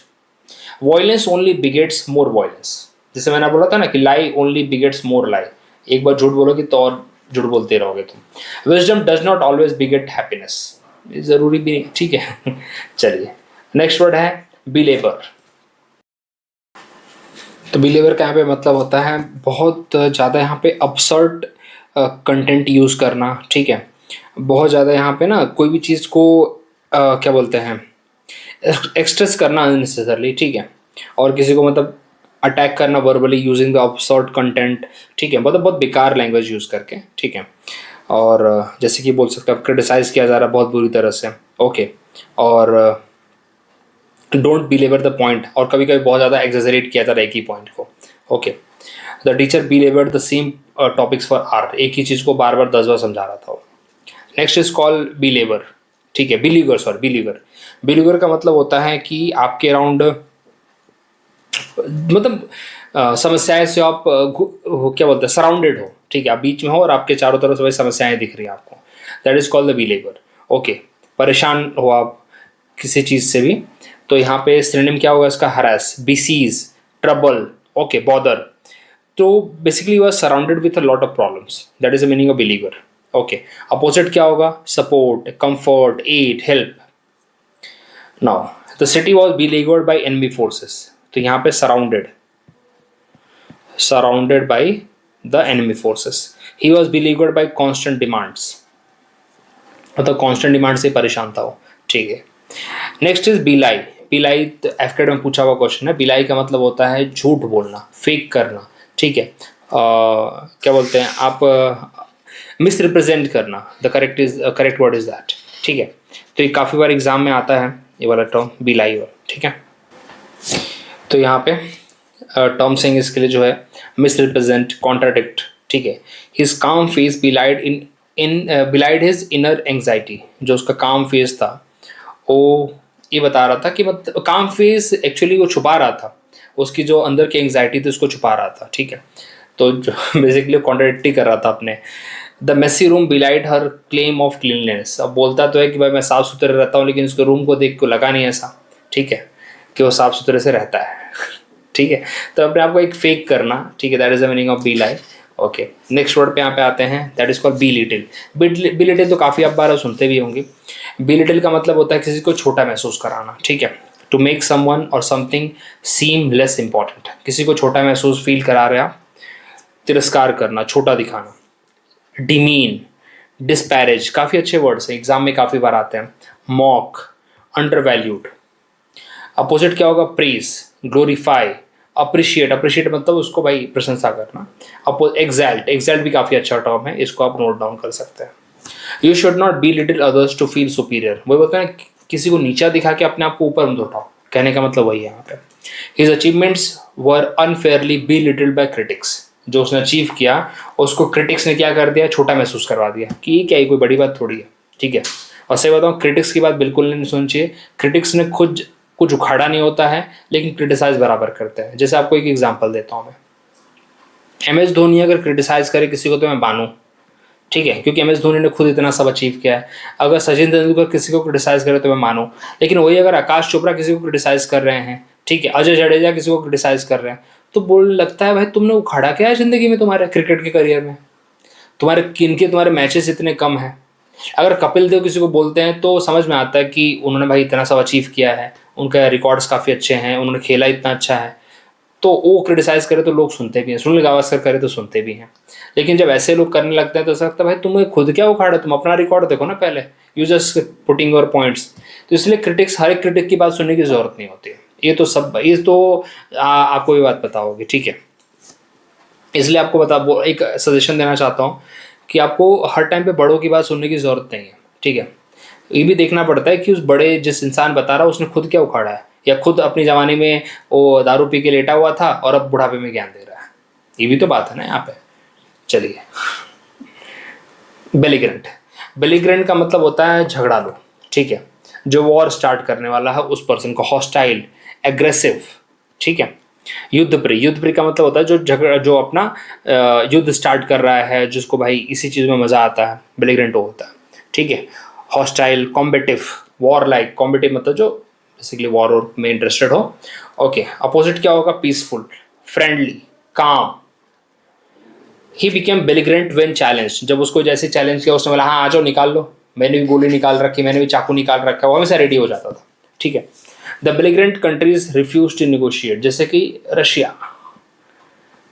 Violence only begets more violence, जैसे मैंने बोला था ना कि लाई ओनली बिगेट्स मोर लाई, एक बार झूठ बोलोगे तो और झूठ बोलते रहोगे तुम। Wisdom does not always बिगेट happiness, ज़रूरी भी नहीं, ठीक है। चलिए नेक्स्ट वर्ड है बिलेवर। तो बिलीवर का यहाँ पे मतलब होता है बहुत ज़्यादा यहाँ पे अपसर्ट कंटेंट यूज़ करना, ठीक है, बहुत ज़्यादा यहाँ पे ना कोई भी चीज़ को क्या बोलते हैं, एक्सप्रेस करना अननेसेसरली, ठीक है, और किसी को मतलब अटैक करना वर्बली यूजिंग द अपसर्ट कंटेंट, ठीक है, मतलब बहुत बेकार लैंग्वेज यूज़ करके, ठीक है। और जैसे कि बोल सकते हैं क्रिटिसाइज़ किया जा रहा है बहुत बुरी तरह से, ओके, और डोंट बिलीवर द पॉइंट, और कभी कभी बहुत ज़्यादा एग्जेजरेट किया जाता है एक ही पॉइंट को, okay. The teacher belaboured the same topics for hour, एक ही चीज़ को बार बार 10 बार समझा रहा था वो। नेक्स्ट इज कॉल बिलीवर, ठीक है, बिलीवर, सॉरी बिलीवर। बिलीवर का मतलब होता है कि आपके अराउंड मतलब समस्याएं से आप क्या बोलते हैं, सराउंडेड हो, ठीक है, आप बीच में हो और आपके चारों तरफ से वही समस्याएं दिख रही हैं आपको, that is called the believer, okay. परेशान हो आप किसी चीज़ से भी, तो यहाँ पे सिनोनिम क्या होगा इसका, harass, beset, trouble, okay, bother. तो बेसिकली वह surrounded with a lot of problems, that is the meaning of beleaguer, okay. Opposite क्या होगा, support, comfort, aid, help. Now the city was beleaguered by enemy forces, तो यहाँ पे surrounded, surrounded by the enemy forces. He was beleaguered by constant demands, मतलब constant demand से परेशान था वो, ठीक है। नेक्स्ट इज बिलाई। बिलाई एफकेड में पूछा हुआ क्वेश्चन है। बिलाई का मतलब होता है झूठ बोलना, फेक करना, ठीक है, क्या बोलते हैं आप, मिस रिप्रेजेंट करना, the correct word is that, ठीक है। तो ये काफ़ी बार एग्जाम में आता है ये वाला टर्म, बी लाई, ठीक है। तो यहाँ पे टर्म सेइंग इसके लिए जो है मिस रिप्रेजेंट, कॉन्ट्राडिक्ट, ठीक है। हिज काम फेस बिलाइड इन बिलाइड हिज इनर एंग्जाइटी, जो उसका काम फेस था वो ये बता रहा था कि मतलब काम फेस एक्चुअली वो छुपा रहा था, उसकी जो अंदर की एंग्जाइटी थी उसको छुपा रहा था, ठीक है। तो जो बेसिकली कॉन्ट्राडिक्ट ही कर रहा था अपने। The messy room belied her claim of cleanliness, अब बोलता तो है कि भाई मैं साफ़ सुथरे रहता हूँ, लेकिन उसके रूम को देख को लगा नहीं ऐसा, ठीक है, कि वो साफ़ सुथरे से रहता है ठीक है। तो अपने आप को एक फेक करना, ठीक है, that is the meaning of belie. Okay, next word पे यहाँ पे आते हैं, that is called belittle. Belittle तो काफ़ी आप बार सुनते भी होंगे। बी लिटिल का मतलब होता है किसी को छोटा महसूस कराना, ठीक है। टू मेक समवन और समथिंग सीम लेस इंपॉर्टेंट, किसी को छोटा महसूस फील करा रहा, तिरस्कार करना, छोटा दिखाना। डिमीन, डिस्पैरेज, काफ़ी अच्छे वर्ड्स हैं, एग्जाम में काफ़ी बार आते हैं। Mock, under valued. अपोजिट क्या होगा, प्रेज, ग्लोरीफाई, अप्रिशिएट, अप्रिशिएट मतलब उसको भाई प्रशंसा करना। अपो एग्जैल्ट, एग्जैल्ट भी काफ़ी अच्छा टर्म है, इसको आप नोट डाउन कर सकते हैं। You should not belittle others to feel superior, वही बोलते हैं किसी को नीचा दिखा के अपने आप को ऊपर मत उठाओ, कहने का मतलब वही है यहाँ पे। His achievements were unfairly be little bye critics, जो उसने अचीव किया उसको क्रिटिक्स ने क्या कर दिया, छोटा महसूस करवा दिया कि क्या ये कोई बड़ी बात थोड़ी है, ठीक है। और सही बताऊँ, क्रिटिक्स की बात बिल्कुल नहीं सुननी चाहिए। क्रिटिक्स ने खुद कुछ उखाड़ा नहीं होता है, लेकिन क्रिटिसाइज बराबर करते हैं। जैसे आपको एक एग्जांपल देता हूँ मैं, MS धोनी अगर क्रिटिसाइज करे किसी को तो मैं मानूँ, ठीक है, क्योंकि MS धोनी ने खुद इतना सब अचीव किया है। अगर सचिन तेंदुलकर किसी को क्रिटिसाइज करे तो मैं मानूँ, लेकिन वही अगर आकाश चोपड़ा किसी को क्रिटिसाइज कर रहे हैं, ठीक है, अजय जडेजा किसी को क्रिटिसाइज कर रहे हैं, तो बोल लगता है भाई तुमने उखाड़ा क्या है ज़िंदगी में, तुम्हारे क्रिकेट के करियर में तुम्हारे किनके तुम्हारे मैचेस इतने कम हैं। अगर कपिल देव किसी को बोलते हैं तो समझ में आता है कि उन्होंने भाई इतना सब अचीव किया है, उनका रिकॉर्ड्स काफ़ी अच्छे हैं, उन्होंने खेला इतना अच्छा है, तो वो क्रिटिसाइज करे तो लोग सुनते भी हैं, सुनील गावस्कर करे तो सुनते भी हैं। लेकिन जब ऐसे लोग करने लगते हैं तो ऐसा लगता है भाई तुम्हें खुद क्या उखाड़ा, तुम अपना रिकॉर्ड देखो ना पहले, you just putting your points. तो इसलिए क्रिटिक्स, हर एक क्रिटिक की बात सुनने की जरूरत नहीं होती है। ये तो सब, ये तो आपको ये बात पता होगी, ठीक है। इसलिए आपको एक सजेशन देना चाहता हूँ कि आपको हर टाइम पे बड़ों की बात सुनने की ज़रूरत नहीं है, ठीक है। ये भी देखना पड़ता है कि उस बड़े जिस इंसान बता रहा है उसने खुद क्या उखाड़ा है, या खुद अपनी जवानी में वो दारू पी के लेटा हुआ था और अब बुढ़ापे में ज्ञान दे रहा है, ये भी तो बात है ना यहाँ पे। चलिए, बेलिग्रेंट, बेलिग्रेंट का मतलब होता है झगड़ालू, ठीक है, जो वॉर स्टार्ट करने वाला है उस पर्सन को। हॉस्टाइल, एग्रेसिव, ठीक है। युद्ध प्रिय, युद्ध प्रिय का मतलब होता है जो झगड़ा, जो अपना युद्ध स्टार्ट कर रहा है, जिसको भाई इसी चीज़ में मज़ा आता है, बेलिग्रेंट होता है, ठीक है। Hostile, combative, war like, combative मतलब जो बेसिकली वॉर में इंटरेस्टेड हो। ओके, अपोजिट क्या होगा, पीसफुल, फ्रेंडली, काम। ही बिकेम बेलिग्रेंट व्हेन चैलेंज, जब उसको जैसे चैलेंज किया उसने बोला हाँ आ जाओ निकाल लो, मैंने भी गोली निकाल रखी, मैंने भी चाकू निकाल रखा, वो हमेशा रेडी हो जाता था, ठीक है। The belligerent countries refuse to negotiate, जैसे कि रशिया,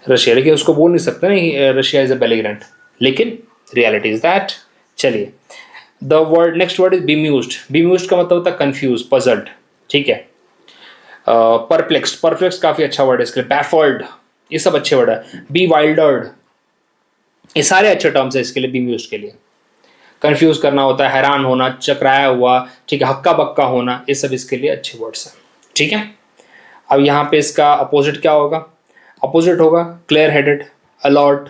रशिया, लेकिन उसको बोल नहीं सकते नहीं रशिया इज अ बेलिग्रेंट, लेकिन रियलिटी इज दैट। चलिए, the word, next word is bemused. Bemused का मतलब होता है कंफ्यूज, पजल्ड, ठीक है। परप्लेक्स्ड, परप्लेक्स्ड काफी अच्छा वर्ड है इसके लिए। बैफल्ड, ये सब अच्छे वर्ड है। बी वाइल्डर्ड, ये सारे अच्छे टर्म्स है इसके लिए, बीम्यूज्ड के लिए। कंफ्यूज करना होता है, हैरान होना, चकराया हुआ, ठीक है, हक्का बक्का होना, ये सब इसके लिए अच्छे वर्ड्स हैं, ठीक है। अब यहाँ पे इसका अपोजिट क्या होगा, अपोजिट होगा clear headed, alert.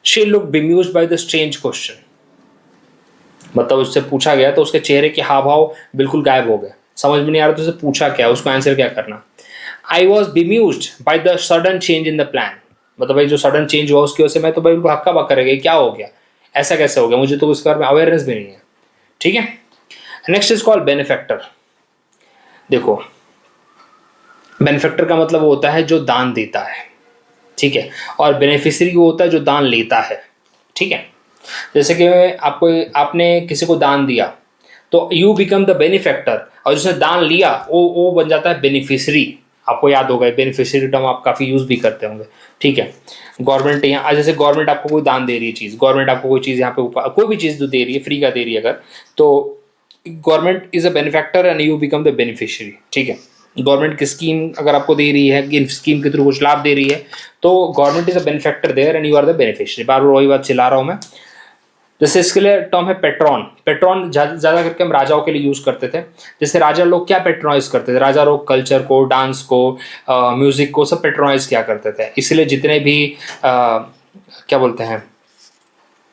She look bemused by the strange question, मतलब उससे पूछा गया तो उसके चेहरे के हाव भाव बिल्कुल गायब हो गए, समझ में नहीं आ रहा तो उसे पूछा क्या, उसको आंसर क्या करना। I was bemused by the sudden change in the plan, मतलब भाई जो सडन चेंज हुआ उसकी वजह से मैं तो भाई बिल्कुल हक्का बक्का रह गई, क्या हो गया, ऐसा कैसे हो गया, मुझे तो उसके बारे में अवेयरनेस भी नहीं है, ठीक है। Next is called benefactor. देखो, बेनिफैक्टर का मतलब वो होता है जो दान देता है, ठीक है, और बेनिफिशियरी वो होता है जो दान लेता है, ठीक है। जैसे कि आपको, आपने किसी को दान दिया तो यू बिकम द बेनिफैक्टर, और जिसने दान लिया वो बन जाता है बेनिफिशियरी। आपको याद होगा बेनिफिशियरी टर्म आप काफ़ी यूज़ भी करते होंगे, ठीक है। गवर्नमेंट यहाँ, जैसे गवर्नमेंट आपको कोई दान दे रही है चीज़, गवर्नमेंट आपको कोई चीज़ यहाँ पे कोई भी चीज़ जो दे रही है फ्री का दे रही है अगर, तो government is a benefactor and you become the beneficiary, ठीक है। गवर्नमेंट की स्कीम अगर आपको दे रही है, कि स्कीम के थ्रू कुछ लाभ दे रही है, तो government is a benefactor there and you are the beneficiary. बार बार वही बात चिल्ला रहा हूँ मैं। जैसे इसके लिए टर्म है पेट्रॉन। पेट्रॉन ज़्यादा करके हम राजाओं के लिए यूज़ करते थे। जैसे राजा लोग क्या पेट्रोनाइज करते थे, राजा लोग कल्चर को, डांस को, म्यूज़िक को सब पेट्रोनाइज किया करते थे। इसलिए जितने भी क्या बोलते हैं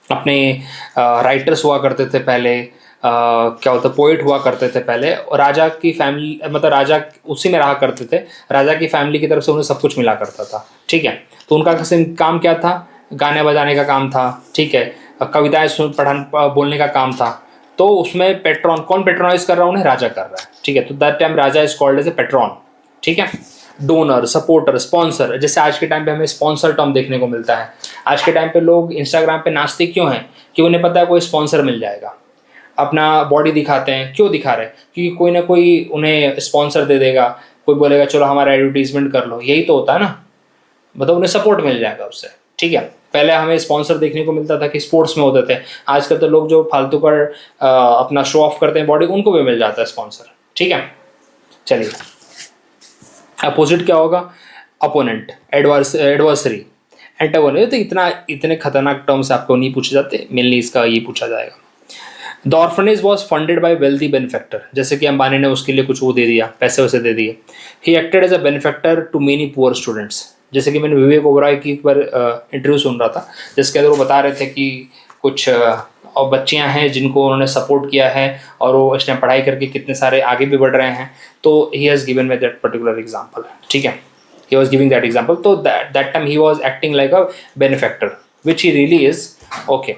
अपने राइटर्स हुआ करते थे पहले, क्या बोलते पोइट हुआ करते थे पहले, और राजा की फैमिली मतलब राजा उसी में रहा करते थे, राजा की फैमिली की तरफ से उन्हें सब कुछ मिला करता था, ठीक है। तो उनका काम क्या था, गाने बजाने का काम था, ठीक है, कविताएं बोलने का काम था। तो उसमें पेट्रॉन कौन पेट्रोनाइज कर रहा है, उन्हें राजा कर रहा है, ठीक है। तो that time raja is called as a patron, ठीक है। डोनर, सपोर्टर, स्पॉन्सर, जैसे आज के टाइम पे हमें स्पॉन्सर टर्म देखने को मिलता है। आज के टाइम पे लोग इंस्टाग्राम पे नाचते क्यों हैं, कि उन्हें पता है कोई स्पॉन्सर मिल जाएगा। अपना बॉडी दिखाते हैं, क्यों दिखा रहे हैं, क्योंकि कोई ना कोई उन्हें स्पॉन्सर दे देगा, कोई बोलेगा चलो हमारा एडवर्टीजमेंट कर लो, यही तो होता है ना, मतलब उन्हें सपोर्ट मिल जाएगा उससे, ठीक है। पहले हमें स्पॉन्सर देखने को मिलता था कि स्पोर्ट्स में होते थे, आजकल तो लोग जो फालतू पर अपना शो ऑफ करते हैं बॉडी, उनको भी मिल जाता है स्पॉन्सर, ठीक है। चलिए, अपोजिट क्या होगा, अपोनेंट, एडवर्सरी, एंटागोनिस्ट। तो इतने खतरनाक टर्म्स आपको नहीं पूछे जाते, मेनली इसका ये पूछा जाएगा। The orphanage was funded by wealthy benefactor, जैसे कि अंबानी ने उसके लिए कुछ वो दे दिया, पैसे वैसे दे दिए। He acted as a benefactor to many poor students, जैसे कि मैंने विवेक ओबराय की एक बार इंटरव्यू सुन रहा था, जिसके अंदर वो बता रहे थे कि कुछ और बच्चियां हैं जिनको उन्होंने सपोर्ट किया है और वो इस टाइम पढ़ाई करके कितने सारे आगे भी बढ़ रहे हैं। तो he has given me that particular example, ठीक है, he was giving that example. तो that time he was acting like a benefactor which he really is, okay.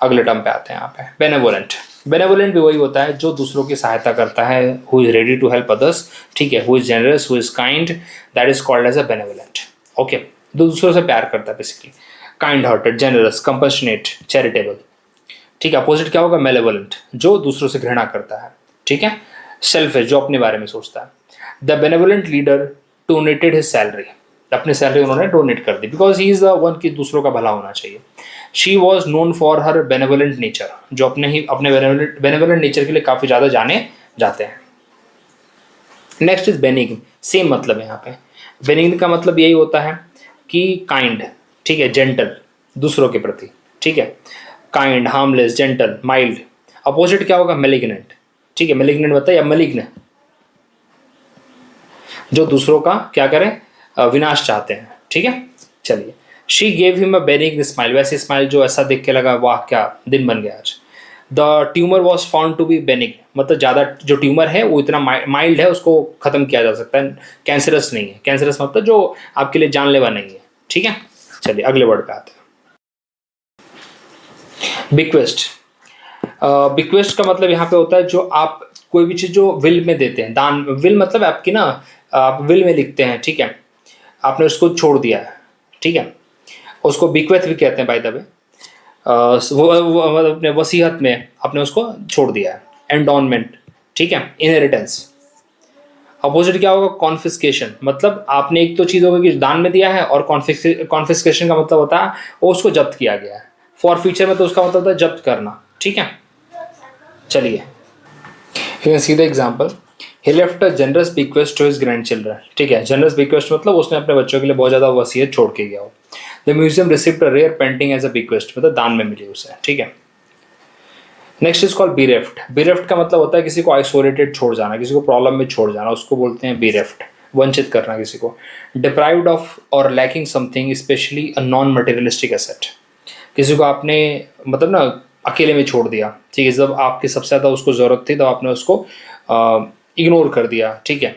अगले टर्म पे आते हैं यहाँ पे, बेनेवोलेंट। बेनेवोलेंट भी वही होता है जो दूसरों की सहायता करता है, who is ready to help others, ठीक है, who is generous, who is kind, that is called as a benevolent, okay. दूसरों से प्यार करता है basically. Kind hearted, generous, compassionate, charitable, ठीक है। अपोजिट क्या होगा, मेलेवोलेंट, जो दूसरों से घृणा करता है, ठीक है। सेल्फिश, जो अपने बारे में सोचता है। The benevolent leader donated his salary, अपनी सैलरी उन्होंने डोनेट कर दी, because he is the one की दूसरों का भला होना चाहिए। She was known for her benevolent nature, जो अपने बेनेवोलेंट नेचर के लिए काफ़ी ज़्यादा जाने जाते हैं। नेक्स्ट इज बेनिग्न, सेम मतलब है यहाँ पे। बेनिग्न का मतलब यही होता है कि काइंड, ठीक है, जेंटल, दूसरों के प्रति, ठीक है, kind, harmless, gentle, mild. Opposite क्या होगा, मेलिग्नेंट, ठीक है। मेलिग्नेंट बताइए, मलिग्न, जो दूसरों का क्या करें, विनाश चाहते हैं, ठीक है। चलिए, she gave him a benign smile, वैसे स्माइल जो ऐसा देख के लगा वाह क्या दिन बन गया आज। The tumour was found to be benign, मतलब ज़्यादा जो ट्यूमर है वो इतना माइल्ड है, उसको ख़त्म किया जा सकता है, कैंसरस नहीं है। कैंसरस मतलब जो आपके लिए जानलेवा नहीं है, ठीक है। चलिए अगले वर्ड पे आते हैं, बिक्वेस्ट। बिक्वेस्ट का मतलब यहाँ पे होता है जो आप कोई भी चीज़ जो विल में देते हैं, दान। विल मतलब आपकी ना, आप विल में लिखते हैं, ठीक है, आपने उसको छोड़ दिया है, ठीक है, उसको बिक्वेथ भी कहते हैं बाय द वे। वो अपने वसीयत में आपने उसको छोड़ दिया है। एंडोनमेंट, ठीक है, इनहेरिटेंस। अपोजिट क्या होगा, कॉन्फिस्केशन, मतलब आपने एक तो चीज़ होगा कि दान में दिया है, और कॉन्फिस्केशन का मतलब होता है वो उसको जब्त किया गया है। फॉर फ्यूचर में तो उसका मतलब होता है जब्त करना, ठीक है। चलिए, you can see the example, he left a generous bequest to his grandchildren, ठीक है। जनरस बिक्वेस्ट मतलब उसने अपने बच्चों के लिए बहुत ज़्यादा वसीयत छोड़ के गया हो। The museum received a rare painting as a bequest, मतलब दान में मिली उसे, ठीक है। Next is called bereft. Bereft का मतलब होता है किसी को आइसोलेटेड छोड़ जाना, किसी को प्रॉब्लम में छोड़ जाना, उसको बोलते हैं बीरेफ्ट, वंचित करना किसी को। डिप्राइव्ड ऑफ और lacking something, specially a non materialistic asset, किसी को आपने मतलब ना अकेले में छोड़ दिया, ठीक है, जब आपकी सबसे ज़्यादा उसको ज़रूरत थी तो आपने उसको इग्नोर कर दिया, ठीक है।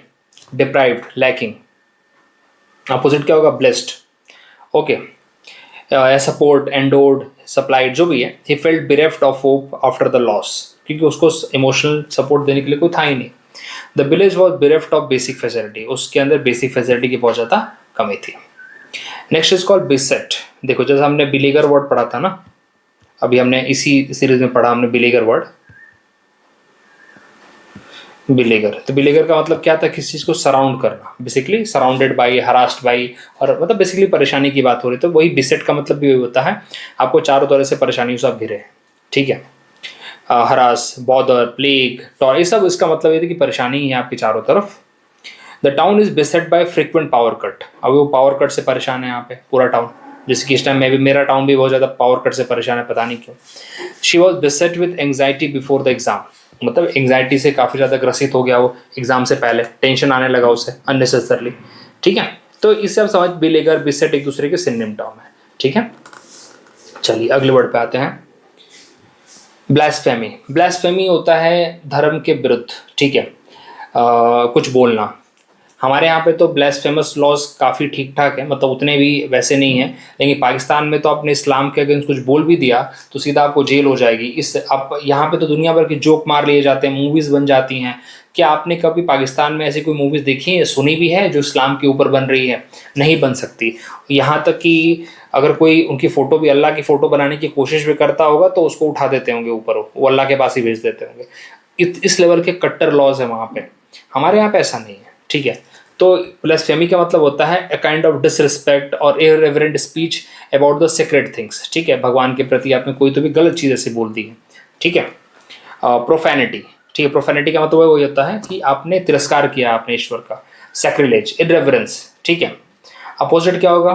Deprived, lacking. अपोजिट क्या होगा, blessed, okay. Support, endowed, supplied, जो भी है। He felt bereft of hope after the loss, क्योंकि उसको इमोशनल सपोर्ट देने के लिए कोई था ही नहीं। The village was bereft of basic facility, उसके अंदर बेसिक फैसिलिटी की बहुत ज़्यादा कमी थी। Next is called बिसेट। देखो जैसे हमने बिलीगर वर्ड पढ़ा था ना, अभी हमने इसी सीरीज में पढ़ा हमने बिलीगर वर्ड, बिलीगर। तो बिलीगर का मतलब क्या था, किसी चीज़ को सराउंड करना, basically surrounded by, harassed by, और मतलब बेसिकली परेशानी की बात हो रही। तो वही बिसेट का मतलब भी वही होता है, आपको चारों तरह से परेशानियों से आप घिरे हैं, ठीक है। हरास, बॉदर, प्लेग, टॉर, ये सब इसका मतलब ये था कि परेशानी ही है आपकी चारों तरफ। The town is beset by frequent power cut. अब वो पावर कट से परेशान है यहाँ पे पूरा टाउन, जैसे कि इस टाइम में भी मेरा टाउन भी बहुत ज़्यादा पावर कट से परेशान है, पता नहीं क्यों। She was बेसेट with anxiety before the exam, मतलब एंग्जाइटी से काफ़ी ज़्यादा ग्रसित हो गया वो एग्जाम से पहले, टेंशन आने लगा उसे अननेसेसरली। ठीक है, तो इससे आप समझ बिलेगर बेसेट एक दूसरे के सिनोनिम टर्म है। ठीक है, चलिए अगले वर्ड पे आते हैं। ब्लास्फेमी। ब्लास्फेमी होता है धर्म के विरुद्ध, ठीक है, कुछ बोलना। हमारे यहाँ पे तो ब्लास्फेमस लॉज काफ़ी ठीक ठाक है, मतलब उतने भी वैसे नहीं है, लेकिन पाकिस्तान में तो आपने इस्लाम के अगेंस्ट कुछ बोल भी दिया तो सीधा आपको जेल हो जाएगी। इस आप यहाँ पे तो दुनिया भर के जोक मार लिए जाते हैं, मूवीज़ बन जाती हैं। क्या आपने कभी पाकिस्तान में ऐसी कोई मूवीज़ देखी है, सुनी भी है जो इस्लाम के ऊपर बन रही है? नहीं बन सकती। यहाँ तक कि अगर कोई उनकी फ़ोटो भी, अल्लाह की फ़ोटो बनाने की कोशिश भी करता होगा तो उसको उठा देते होंगे ऊपर, वो अल्लाह के पास ही भेज देते होंगे। इस लेवल के कट्टर लॉज है वहाँ पे। हमारे यहाँ पे ऐसा नहीं है। ठीक है, तो ब्लास्फेमी का मतलब होता है अ काइंड ऑफ डिसरिस्पेक्ट और irreverent speech about the secret things. ठीक है, भगवान के प्रति आपने कोई तो भी गलत चीज़ ऐसे बोल दी है। ठीक है, प्रोफैनिटी। ठीक है, प्रोफैनिटी का मतलब वही होता है कि आपने तिरस्कार किया अपने ईश्वर का। सैक्रिलेज, इररेवरेंस। ठीक है, अपोजिट क्या होगा?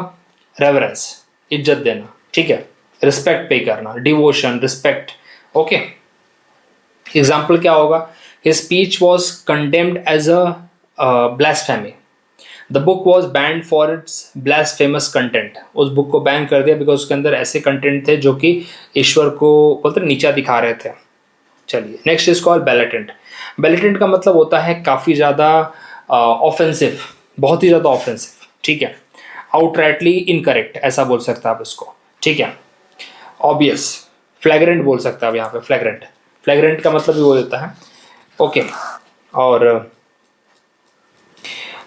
रेवरेंस, इज्जत देना। ठीक है, रिस्पेक्ट पे करना, डिवोशन, रिस्पेक्ट। ओके, एग्जाम्पल क्या होगा? His speech was condemned as a blasphemy. The book was banned for its blasphemous content. उस बुक को बैन कर दिया बिकॉज उसके अंदर ऐसे कंटेंट थे जो कि ईश्वर को बोलते नीचा दिखा रहे थे। चलिए, नेक्स्ट इज कॉल्ड बैलेटेंट। बैलेटेंट का मतलब होता है काफ़ी ज़्यादा ऑफेंसिव, बहुत ही ज़्यादा ऑफेंसिव। ठीक है, आउटराइटली इनकरेक्ट ऐसा बोल सकते हैं आप इसको। ठीक है, ऑब्वियस, फ्लैग्रेंट बोल सकते हैं आप यहाँ पे। फ्लैग्रेंट, फ्लैग्रेंट का मतलब भी वो होता है। ओके, और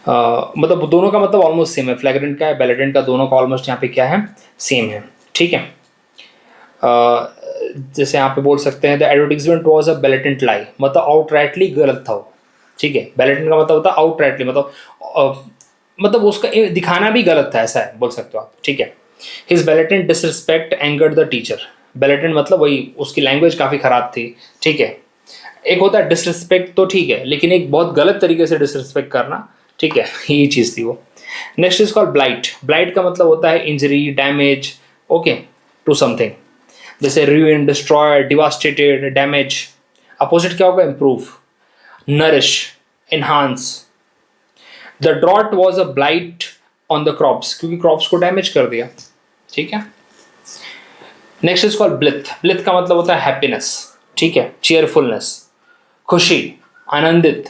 मतलब दोनों का मतलब ऑलमोस्ट सेम है। फ्लैग्रेंट का है, बैलेटेंट का, दोनों का ऑलमोस्ट यहाँ पे क्या है? सेम है। ठीक है, जैसे यहाँ पे बोल सकते हैं द एडवर्टीजमेंट वॉज अ बैलेटेंट लाई, मतलब आउटराइटली गलत था वो। ठीक है, बैलेटेंट का मतलब होता है आउटराइटली, मतलब उसका दिखाना भी गलत था, ऐसा है बोल सकते हो आप। ठीक है, his blatant disrespect angered the teacher. Blatant मतलब वही, उसकी लैंग्वेज काफ़ी ख़राब थी। ठीक है, एक होता है डिसरिस्पेक्ट तो ठीक है, लेकिन एक बहुत गलत तरीके से डिसरिस्पेक्ट करना। ठीक है, ये चीज़ थी वो। Next is called blight. Blight का मतलब होता है injury, damage. Okay, to something, जैसे ruin, destroy, devastated, damage. Opposite क्या होगा? Improve, nourish, enhance. The drought was a blight on the crops, क्योंकि क्रॉप्स को डैमेज कर दिया। ठीक है, next is called blithe. Blithe का मतलब होता है हैप्पीनेस। ठीक है, चेयरफुलनेस, खुशी, आनंदित।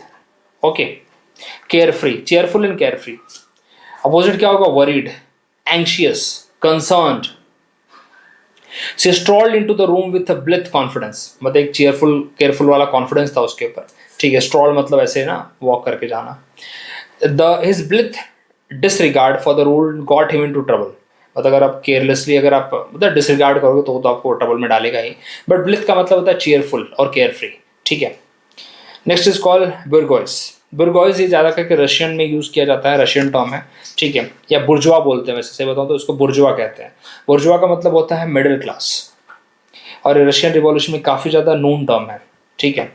Okay, care free, cheerful and care free. Opposite क्या होगा? Worried, anxious, concerned. She strolled into the room with a blithe confidence, मतलब एक चेयरफुल केयरफुल वाला कॉन्फिडेंस था उसके ऊपर। ठीक है, स्ट्रॉल मतलब ऐसे ना वॉक करके जाना। His blithe disregard for the rule got him into trouble, मतलब अगर आप केयरलेसली, अगर आप मतलब डिसरिगार्ड करोगे तो आपको ट्रबल में डालेगा ही। बट ब्लिथ का मतलब होता है चेयरफुल और केयर फ्री। ठीक है, नेक्स्ट इज कॉल्ड बुर्गोइस। बुर्गोइस ये ज़्यादा करके रशियन में यूज़ किया जाता है, रशियन टर्म है। ठीक है, या बुर्जुआ बोलते हैं, वैसे सही बताऊँ तो इसको बुर्जुआ कहते हैं। बुर्जुआ का मतलब होता है मिडिल क्लास, और रशियन रिवॉल्यूशन में काफ़ी ज़्यादा नोन टर्म है। ठीक है,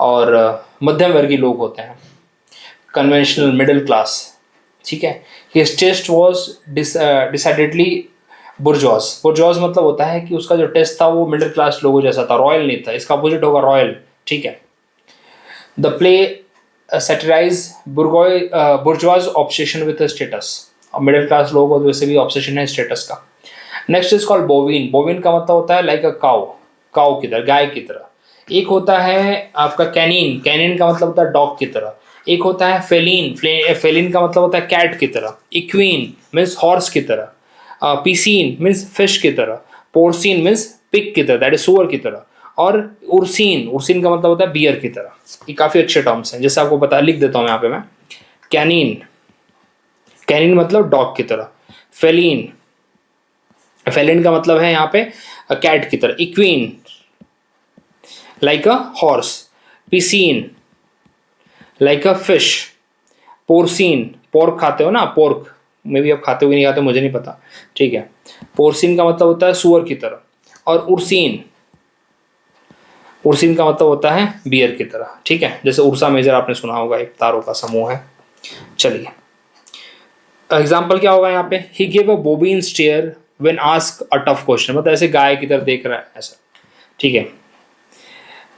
और मध्यम वर्गीय लोग होते हैं, कन्वेंशनल मिडिल क्लास। ठीक है, हिज टेस्ट वॉज डिसाइडेडली बुर्जॉस। बुर्जॉस मतलब होता है कि उसका जो टेस्ट था वो मिडिल क्लास लोगों जैसा था, रॉयल नहीं था। इसका अपोजिट होगा रॉयल। ठीक है, the play satirize bourgeois obsession with status. और मिडिल क्लास लोगों को वैसे भी ऑब्सेशन है स्टेटस का। Next is called bovine. Bovine का मतलब होता है लाइक अ काउ, काउ की तरह, गाय की तरह। एक होता है आपका कैनिन, कैनिन का मतलब होता है डॉग की तरह। एक होता है फेलिन, फेलिन का मतलब होता है कैट की तरह। इक्वीन मीन्स हॉर्स की तरह। पीसीन मीन्स फिश की तरह। पोर्सिन मीन्स पिग की तरह, दैट इज सुअर की तरह। और उर्सिन, उर्सिन का मतलब होता है बियर की तरह। ये काफ़ी अच्छे टर्म्स हैं, जैसे आपको बता लिख देता हूँ यहाँ पे मैं। कैनिन, कैनिन मतलब डॉग की तरह। फेलिन, फेलिन का मतलब है यहाँ पे कैट की तरह। Equine like a horse. Piscine like a fish. Porcine, pork खाते हो ना, पोर्क में भी आप खाते हो कि नहीं खाते मुझे नहीं पता। ठीक है, पोर्सिन का मतलब होता है सुअर की तरह। और उर्सिन, उर्सिन का मतलब होता है बियर की तरह। ठीक है, जैसे उर्सा मेजर आपने सुना होगा, एक तारों का समूह है। चलिए एग्जाम्पल क्या होगा यहाँ पे, he give a bovine stare when ask a tough question, मतलब ऐसे गाय की तरफ देख रहा है ऐसा, ठीक है।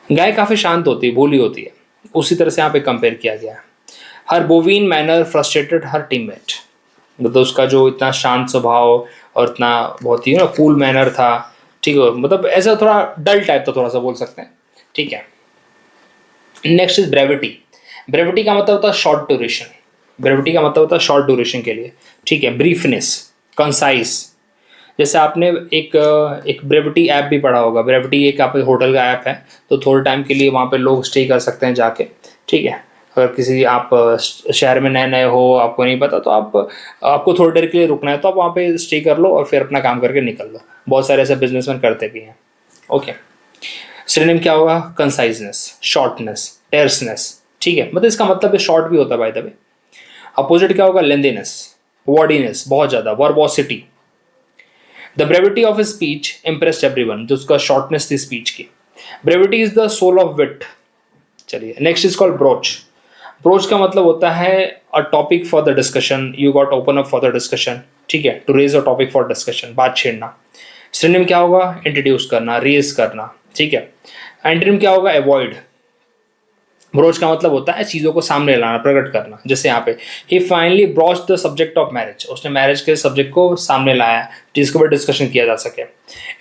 गाय काफी शांत होती है, भोली होती है, उसी तरह से यहाँ पे कंपेयर किया गया है। हर बोवीन मैनर फ्रस्ट्रेटेड हर टीममेट, मतलब उसका जो इतना शांत स्वभाव और इतना बहुत ही ना कूल मैनर था, ठीक है, मतलब ऐसा थोड़ा डल टाइप था, थोड़ा सा बोल सकते हैं, ठीक है। Next is brevity. ब्रेविटी का मतलब होता है शॉर्ट ड्यूरेशन, ब्रेविटी का मतलब होता है शॉर्ट ड्यूरेशन के लिए, ठीक है। ब्रीफनेस, कंसाइज, जैसे आपने एक ब्रेविटी ऐप भी पढ़ा होगा, ब्रेविटी एक आप होटल का ऐप है, तो थोड़े टाइम के लिए वहाँ पे लोग स्टे कर सकते हैं जाके, ठीक है। अगर किसी आप शहर में नए नए हो, आपको नहीं पता, तो आपको थोड़ी देर के लिए रुकना है, तो आप वहाँ पे स्टे कर लो और फिर अपना काम करके निकल लो। बहुत सारे ऐसे बिजनेसमैन करते भी हैं, ओके। सिनोनिम क्या होगा, कंसाइजनेस, शॉर्टनेस, टेर्सनेस, ठीक है, मतलब इसका मतलब शॉर्ट भी होता है बाय द वे। अपोजिट क्या होगा, लेंदीनेस, वर्डीनेस, बहुत ज़्यादा, verbosity. The brevity of speech impressed everyone, जो उसका शॉर्टनेस थी स्पीच की। Brevity is the soul of wit. चलिए next is called broach. Broach का मतलब होता है a topic for the discussion, you got open up for the discussion, ठीक है, to raise a topic for discussion, बात छेड़ना। सिनोनिम क्या होगा, इंट्रोड्यूस करना, रेज करना, ठीक है। एंटोनिम क्या होगा, अवॉइड। ब्रोच का मतलब होता है चीज़ों को सामने लाना, प्रकट करना, जैसे यहाँ पे he finally broach the subject of marriage, उसने मैरिज के सब्जेक्ट को सामने लाया जिसके ऊपर डिस्कशन किया जा सके।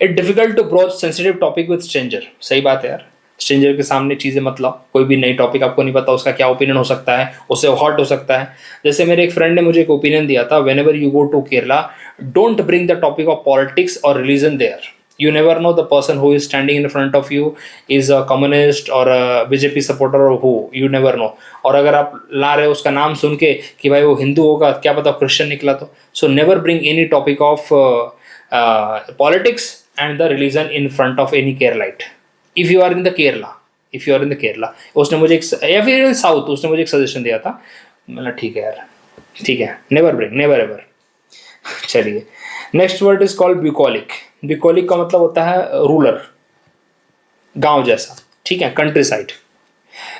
It difficult to broach sensitive topic with stranger, सही बात है यार, स्ट्रेंजर के सामने चीज़ें मतलब कोई भी नई टॉपिक आपको नहीं पता उसका क्या ओपिनियन हो सकता है, उससे हॉट हो सकता है। जैसे मेरे एक फ्रेंड ने मुझे एक ओपिनियन दिया था, whenever you go to Kerala don't bring the topic of politics और religion there, you never know the person who is standing in front of you is a communist or a BJP supporter or who, you never know। और अगर आप ला रहे हो उसका नाम सुन के कि भाई वो हिंदू होगा, क्या पता क्रिश्चियन निकला, तो so never bring any topic of politics and the religion in front of any Keralite if you are in the Kerala, if you are in the Kerala. उसने मुझे एक, या फिर साउथ, उसने मुझे एक सजेशन दिया था, मतलब ठीक है यार, ठीक है, नेवर ब्रिंग, नेवर एवर। चलिए next word is called bucolic. Bucolic का मतलब होता है रूरल, गांव जैसा, ठीक है, countryside,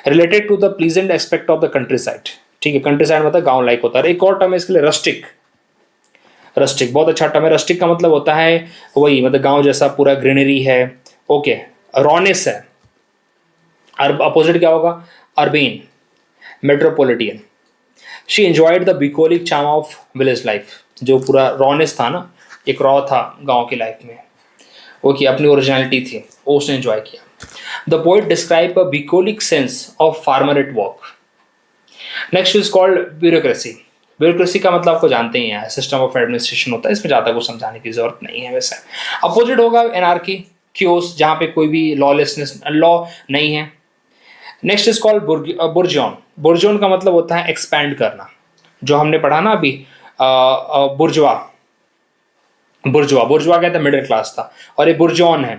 related to the pleasant aspect of the countryside, ठीक है। कंट्री साइड मतलब गांव लाइक होता है। एक और टर्म है इसके लिए, रस्टिक। रस्टिक बहुत अच्छा टर्म है। रस्टिक का मतलब होता है वही, मतलब गांव जैसा, पूरा ग्रीनरी है, ओके। रॉनेस है। अपोजिट क्या होगा, urban, metropolitan. She enjoyed the bucolic charm of village life, जो पूरा रॉनेस था ना, एक रॉ था गांव की लाइफ में, वो की अपनी ओरिजिनलिटी थी, वो उसने एंजॉय किया। The poet describe a bucolic sense of farmer at work. Next is called bureaucracy. Bureaucracy का मतलब आपको जानते ही हैं, सिस्टम ऑफ एडमिनिस्ट्रेशन होता है, इसमें ज़्यादा कुछ समझाने की जरूरत नहीं है वैसे। अपोजिट होगा एनार्की, क्योस, जहाँ पे कोई भी लॉलेसनेस, लॉ नहीं है। Next is called burgeon. Burgeon का मतलब होता है एक्सपैंड करना, जो हमने पढ़ा ना अभी, बुर्जवा। बुर्जवा, बुर्जवा कहता है मिडिल क्लास था, और ये बुर्जॉन है।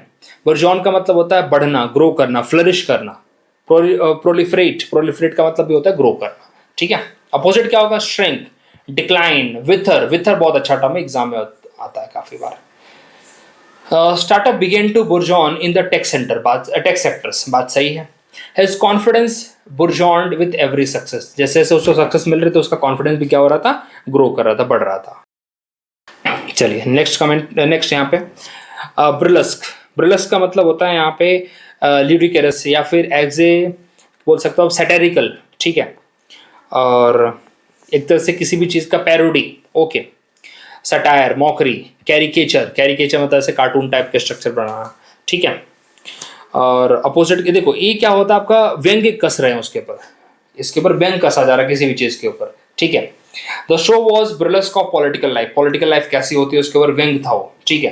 बुर्जॉन का मतलब होता है बढ़ना, ग्रो करना, फ्लरिश करना। प्रोलिफरेट, प्रोलिफरेट का मतलब भी होता है ग्रो करना, ठीक है। अपोजिट क्या होगा, श्रिंक, डिक्लाइन, विथर। विथर बहुत अच्छा टर्म है, एग्जाम में आता है काफी बार। Startup begin to burgeon in the tech center, बात टेक सेक्टर्स, बात सही है। His confidence burgeoned with every success, जैसे जैसे उसको सक्सेस मिल रही थी उसका कॉन्फिडेंस भी क्या हो रहा था, ग्रो कर रहा था, बढ़ रहा था। चलिए नेक्स्ट कमेंट, नेक्स्ट यहाँ पे ब्रिलस्क। ब्रिलस्क का मतलब होता है यहाँ पे ल्यूडिकरस, या फिर एज ए बोल सकते हो सैटेरिकल, ठीक है, और एक तरह से किसी भी चीज़ का parody, okay. Satire, mockery, caricature. Caricature मतलब ऐसे कार्टून टाइप के स्ट्रक्चर बनाना, ठीक है। और अपोजिट के देखो, ये क्या होता है आपका, व्यंग्य कस रहे हैं उसके ऊपर, इसके ऊपर व्यंग कसा जा रहा है किसी भी चीज़ के ऊपर, ठीक है। The show was burlesque of political life. Political life कैसी होती है उसके ऊपर व्यंग था वो, ठीक है।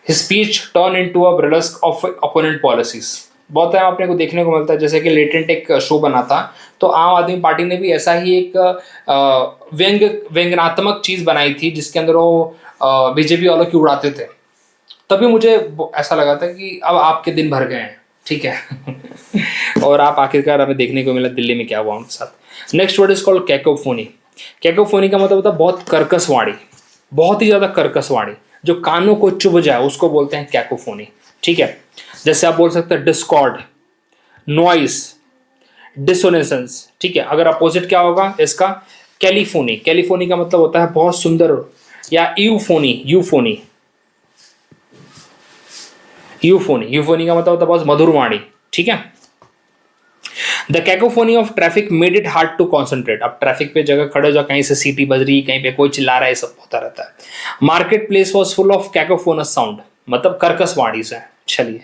His speech turn into a burlesque of opponent policies. बहुत टाइम अपने को देखने को मिलता है, जैसे कि लेटेंट एक शो बना था, तो आम आदमी पार्टी ने भी ऐसा ही एक व्यंग्यात्मक चीज़ बनाई थी जिसके अंदर वो बीजेपी वालों की उड़ाते थे। तभी मुझे ऐसा लगा था कि अब आपके दिन भर गए हैं, ठीक है। और आप आखिरकार हमें देखने को मिला दिल्ली में क्या हुआ उनके साथ। Next word is called cacophony. Cacophony का मतलब होता है बहुत कर्कश वाणी, बहुत ही ज़्यादा कर्कश वाणी, जो कानों को चुभ जाए उसको बोलते हैं कैकोफोनी, ठीक है। जैसे आप बोल सकते हैं डिस्कॉर्ड, नॉइस, डिसोनेसेंस, ठीक है। अगर अपोजिट क्या होगा इसका, कैलिफोनी, कैलिफोनी का मतलब होता है बहुत सुंदर, या यूफोनी, यूफोनी, यूफोनी, यूफोनी का मतलब होता है बहुत मधुर वाणी, ठीक है। The cacophony of traffic made it hard to concentrate, अब ट्रैफिक पे जगह खड़े हो जाओ, कहीं से सीटी बज रही, कहीं पे कोई चिल्ला रहा है, सब होता रहता है। Market place was full of cacophonous sound, मतलब कर्कश वाणी से। चलिए,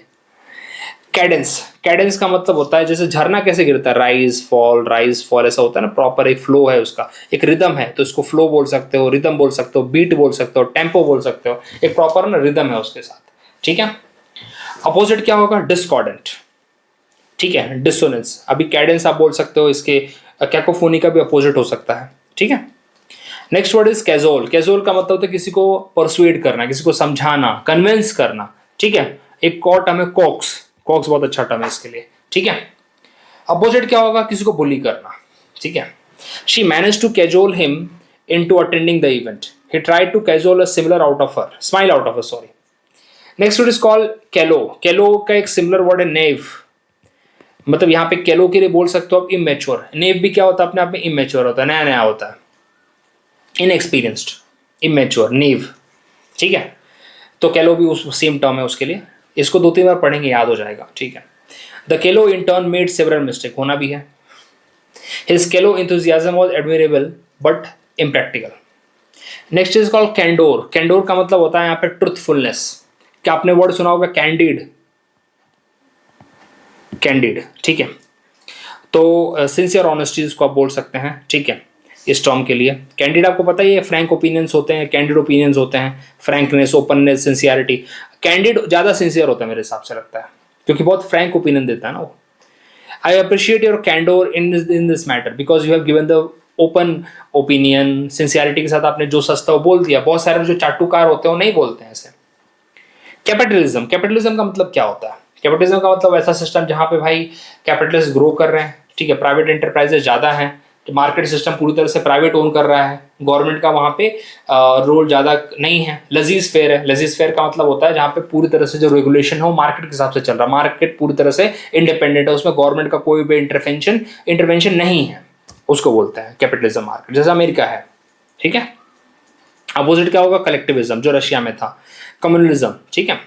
कैडेंस, कैडेंस का मतलब होता है जैसे झरना कैसे गिरता है, राइज फॉल ऐसा होता है ना, प्रॉपर एक फ्लो है उसका, एक रिदम है, तो इसको फ्लो बोल सकते हो, रिदम बोल सकते हो, बीट बोल सकते हो, टेम्पो बोल सकते हो, एक प्रॉपर ना रिदम है उसके साथ, ठीक है। अपोजिट क्या होगा, डिस्कॉर्डेंट, ठीक है, डिसोनेंस। अभी कैडेंस आप बोल सकते हो, इसके कैकोफोनी का भी अपोजिट हो सकता है, ठीक है। Next word is cajole, cajole का मतलब होता है किसी को परसुएड करना, किसी को समझाना, कन्विंस करना, ठीक है। एक और टर्म है कॉक्स, कॉक्स बहुत अच्छा टर्म है इसके लिए, ठीक है। अपोजिट क्या होगा, किसी को बुली करना, ठीक है। She manage to cajole him into attending the event, he tried to cajole a similar out of her, smile out of her, sorry. Next word is called callow, callow का एक similar word है नेव, मतलब यहाँ पे कैलो के लिए बोल सकते हो आप इमेच्योर, नेव भी क्या होता है अपने आप में, इमेच्योर होता है, नया नया होता है, इनएक्सपीरियंस्ड, इमेच्योर, नेव, ठीक है। तो कैलो भी उस सेम टर्म है उसके लिए, इसको 2-3 बार पढ़ेंगे याद हो जाएगा, ठीक है। द कैलो in turn made several mistake, होना भी है। हिज कैलो enthusiasm was admirable but impractical. Next is called candour, candour का मतलब होता है यहाँ पे ट्रुथफुलनेस, क्या आपने वर्ड सुना होगा कैंडिड, कैंडिड, ठीक है। तो सिंसियर ऑनेस्टी इसको आप बोल सकते हैं, ठीक है, इस टर्म के लिए। कैंडिड आपको पता ही है, फ्रैंक ओपिनियंस होते हैं, कैंडिड ओपिनियंस होते हैं, फ्रैंकनेस, ओपननेस, सिंसियरिटी। कैंडिड ज़्यादा सिंसियर होता है मेरे हिसाब से लगता है, क्योंकि बहुत फ्रैंक ओपिनियन देता है ना वो। I appreciate your candour in this matter because you have given the open opinion, sincerity के साथ आपने जो सस्ता वो बोल दिया। बहुत सारे जो चाटुकार होते हैं वो नहीं बोलते हैं ऐसे। कैपिटलिज्म, कैपिटलिज्म का मतलब क्या होता है, कैपिटलिज्म का मतलब ऐसा सिस्टम जहाँ पे भाई कैपिटलिस्ट ग्रो कर रहे हैं, ठीक है, प्राइवेट एंटरप्राइजेस ज़्यादा हैं, मार्केट सिस्टम पूरी तरह से प्राइवेट ओन कर रहा है, गवर्नमेंट का वहाँ पे रोल ज़्यादा नहीं है। लजीज फेयर है, लजीज फेयर का मतलब होता है जहाँ पे पूरी तरह से जो रेगुलेशन है वो मार्केट के हिसाब से चल रहा है, मार्केट पूरी तरह से इंडिपेंडेंट है, उसमें गवर्नमेंट का कोई भी इंटरवेंशन नहीं है, उसको बोलते हैं कैपिटलिज्म मार्केट, जैसा अमेरिका है, ठीक है। अपोजिट क्या होगा, कलेक्टिविज्म, जो रशिया में था, कम्युनलिज्म, ठीक है।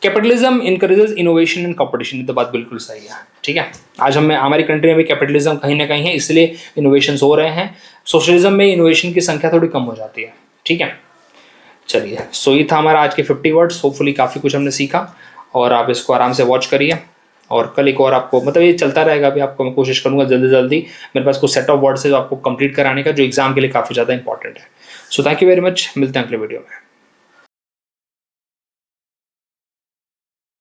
Capitalism encourages innovation and competition, तो बात बिल्कुल सही है, ठीक है। आज हमारी कंट्री में भी कैपिटलिज्म कहीं ना कहीं है, इसलिए इनोवेशंस हो रहे हैं। सोशलिज्म में इनोवेशन की संख्या थोड़ी कम हो जाती है, ठीक है। चलिए, सो ये था हमारा आज के 50 वर्ड्स, होपफुली काफ़ी कुछ हमने सीखा, और आप इसको आराम से वॉच करिए, और कल एक और आपको, मतलब ये चलता रहेगा अभी, आपको मैं कोशिश करूंगा जल्दी जल्दी, मेरे पास कुछ सेट ऑफ वर्ड्स है जो आपको कंप्लीट कराने का, जो एग्जाम के लिए काफ़ी ज़्यादा इंपॉर्टेंट है। So thank you very much, मिलते हैं अगले वीडियो में।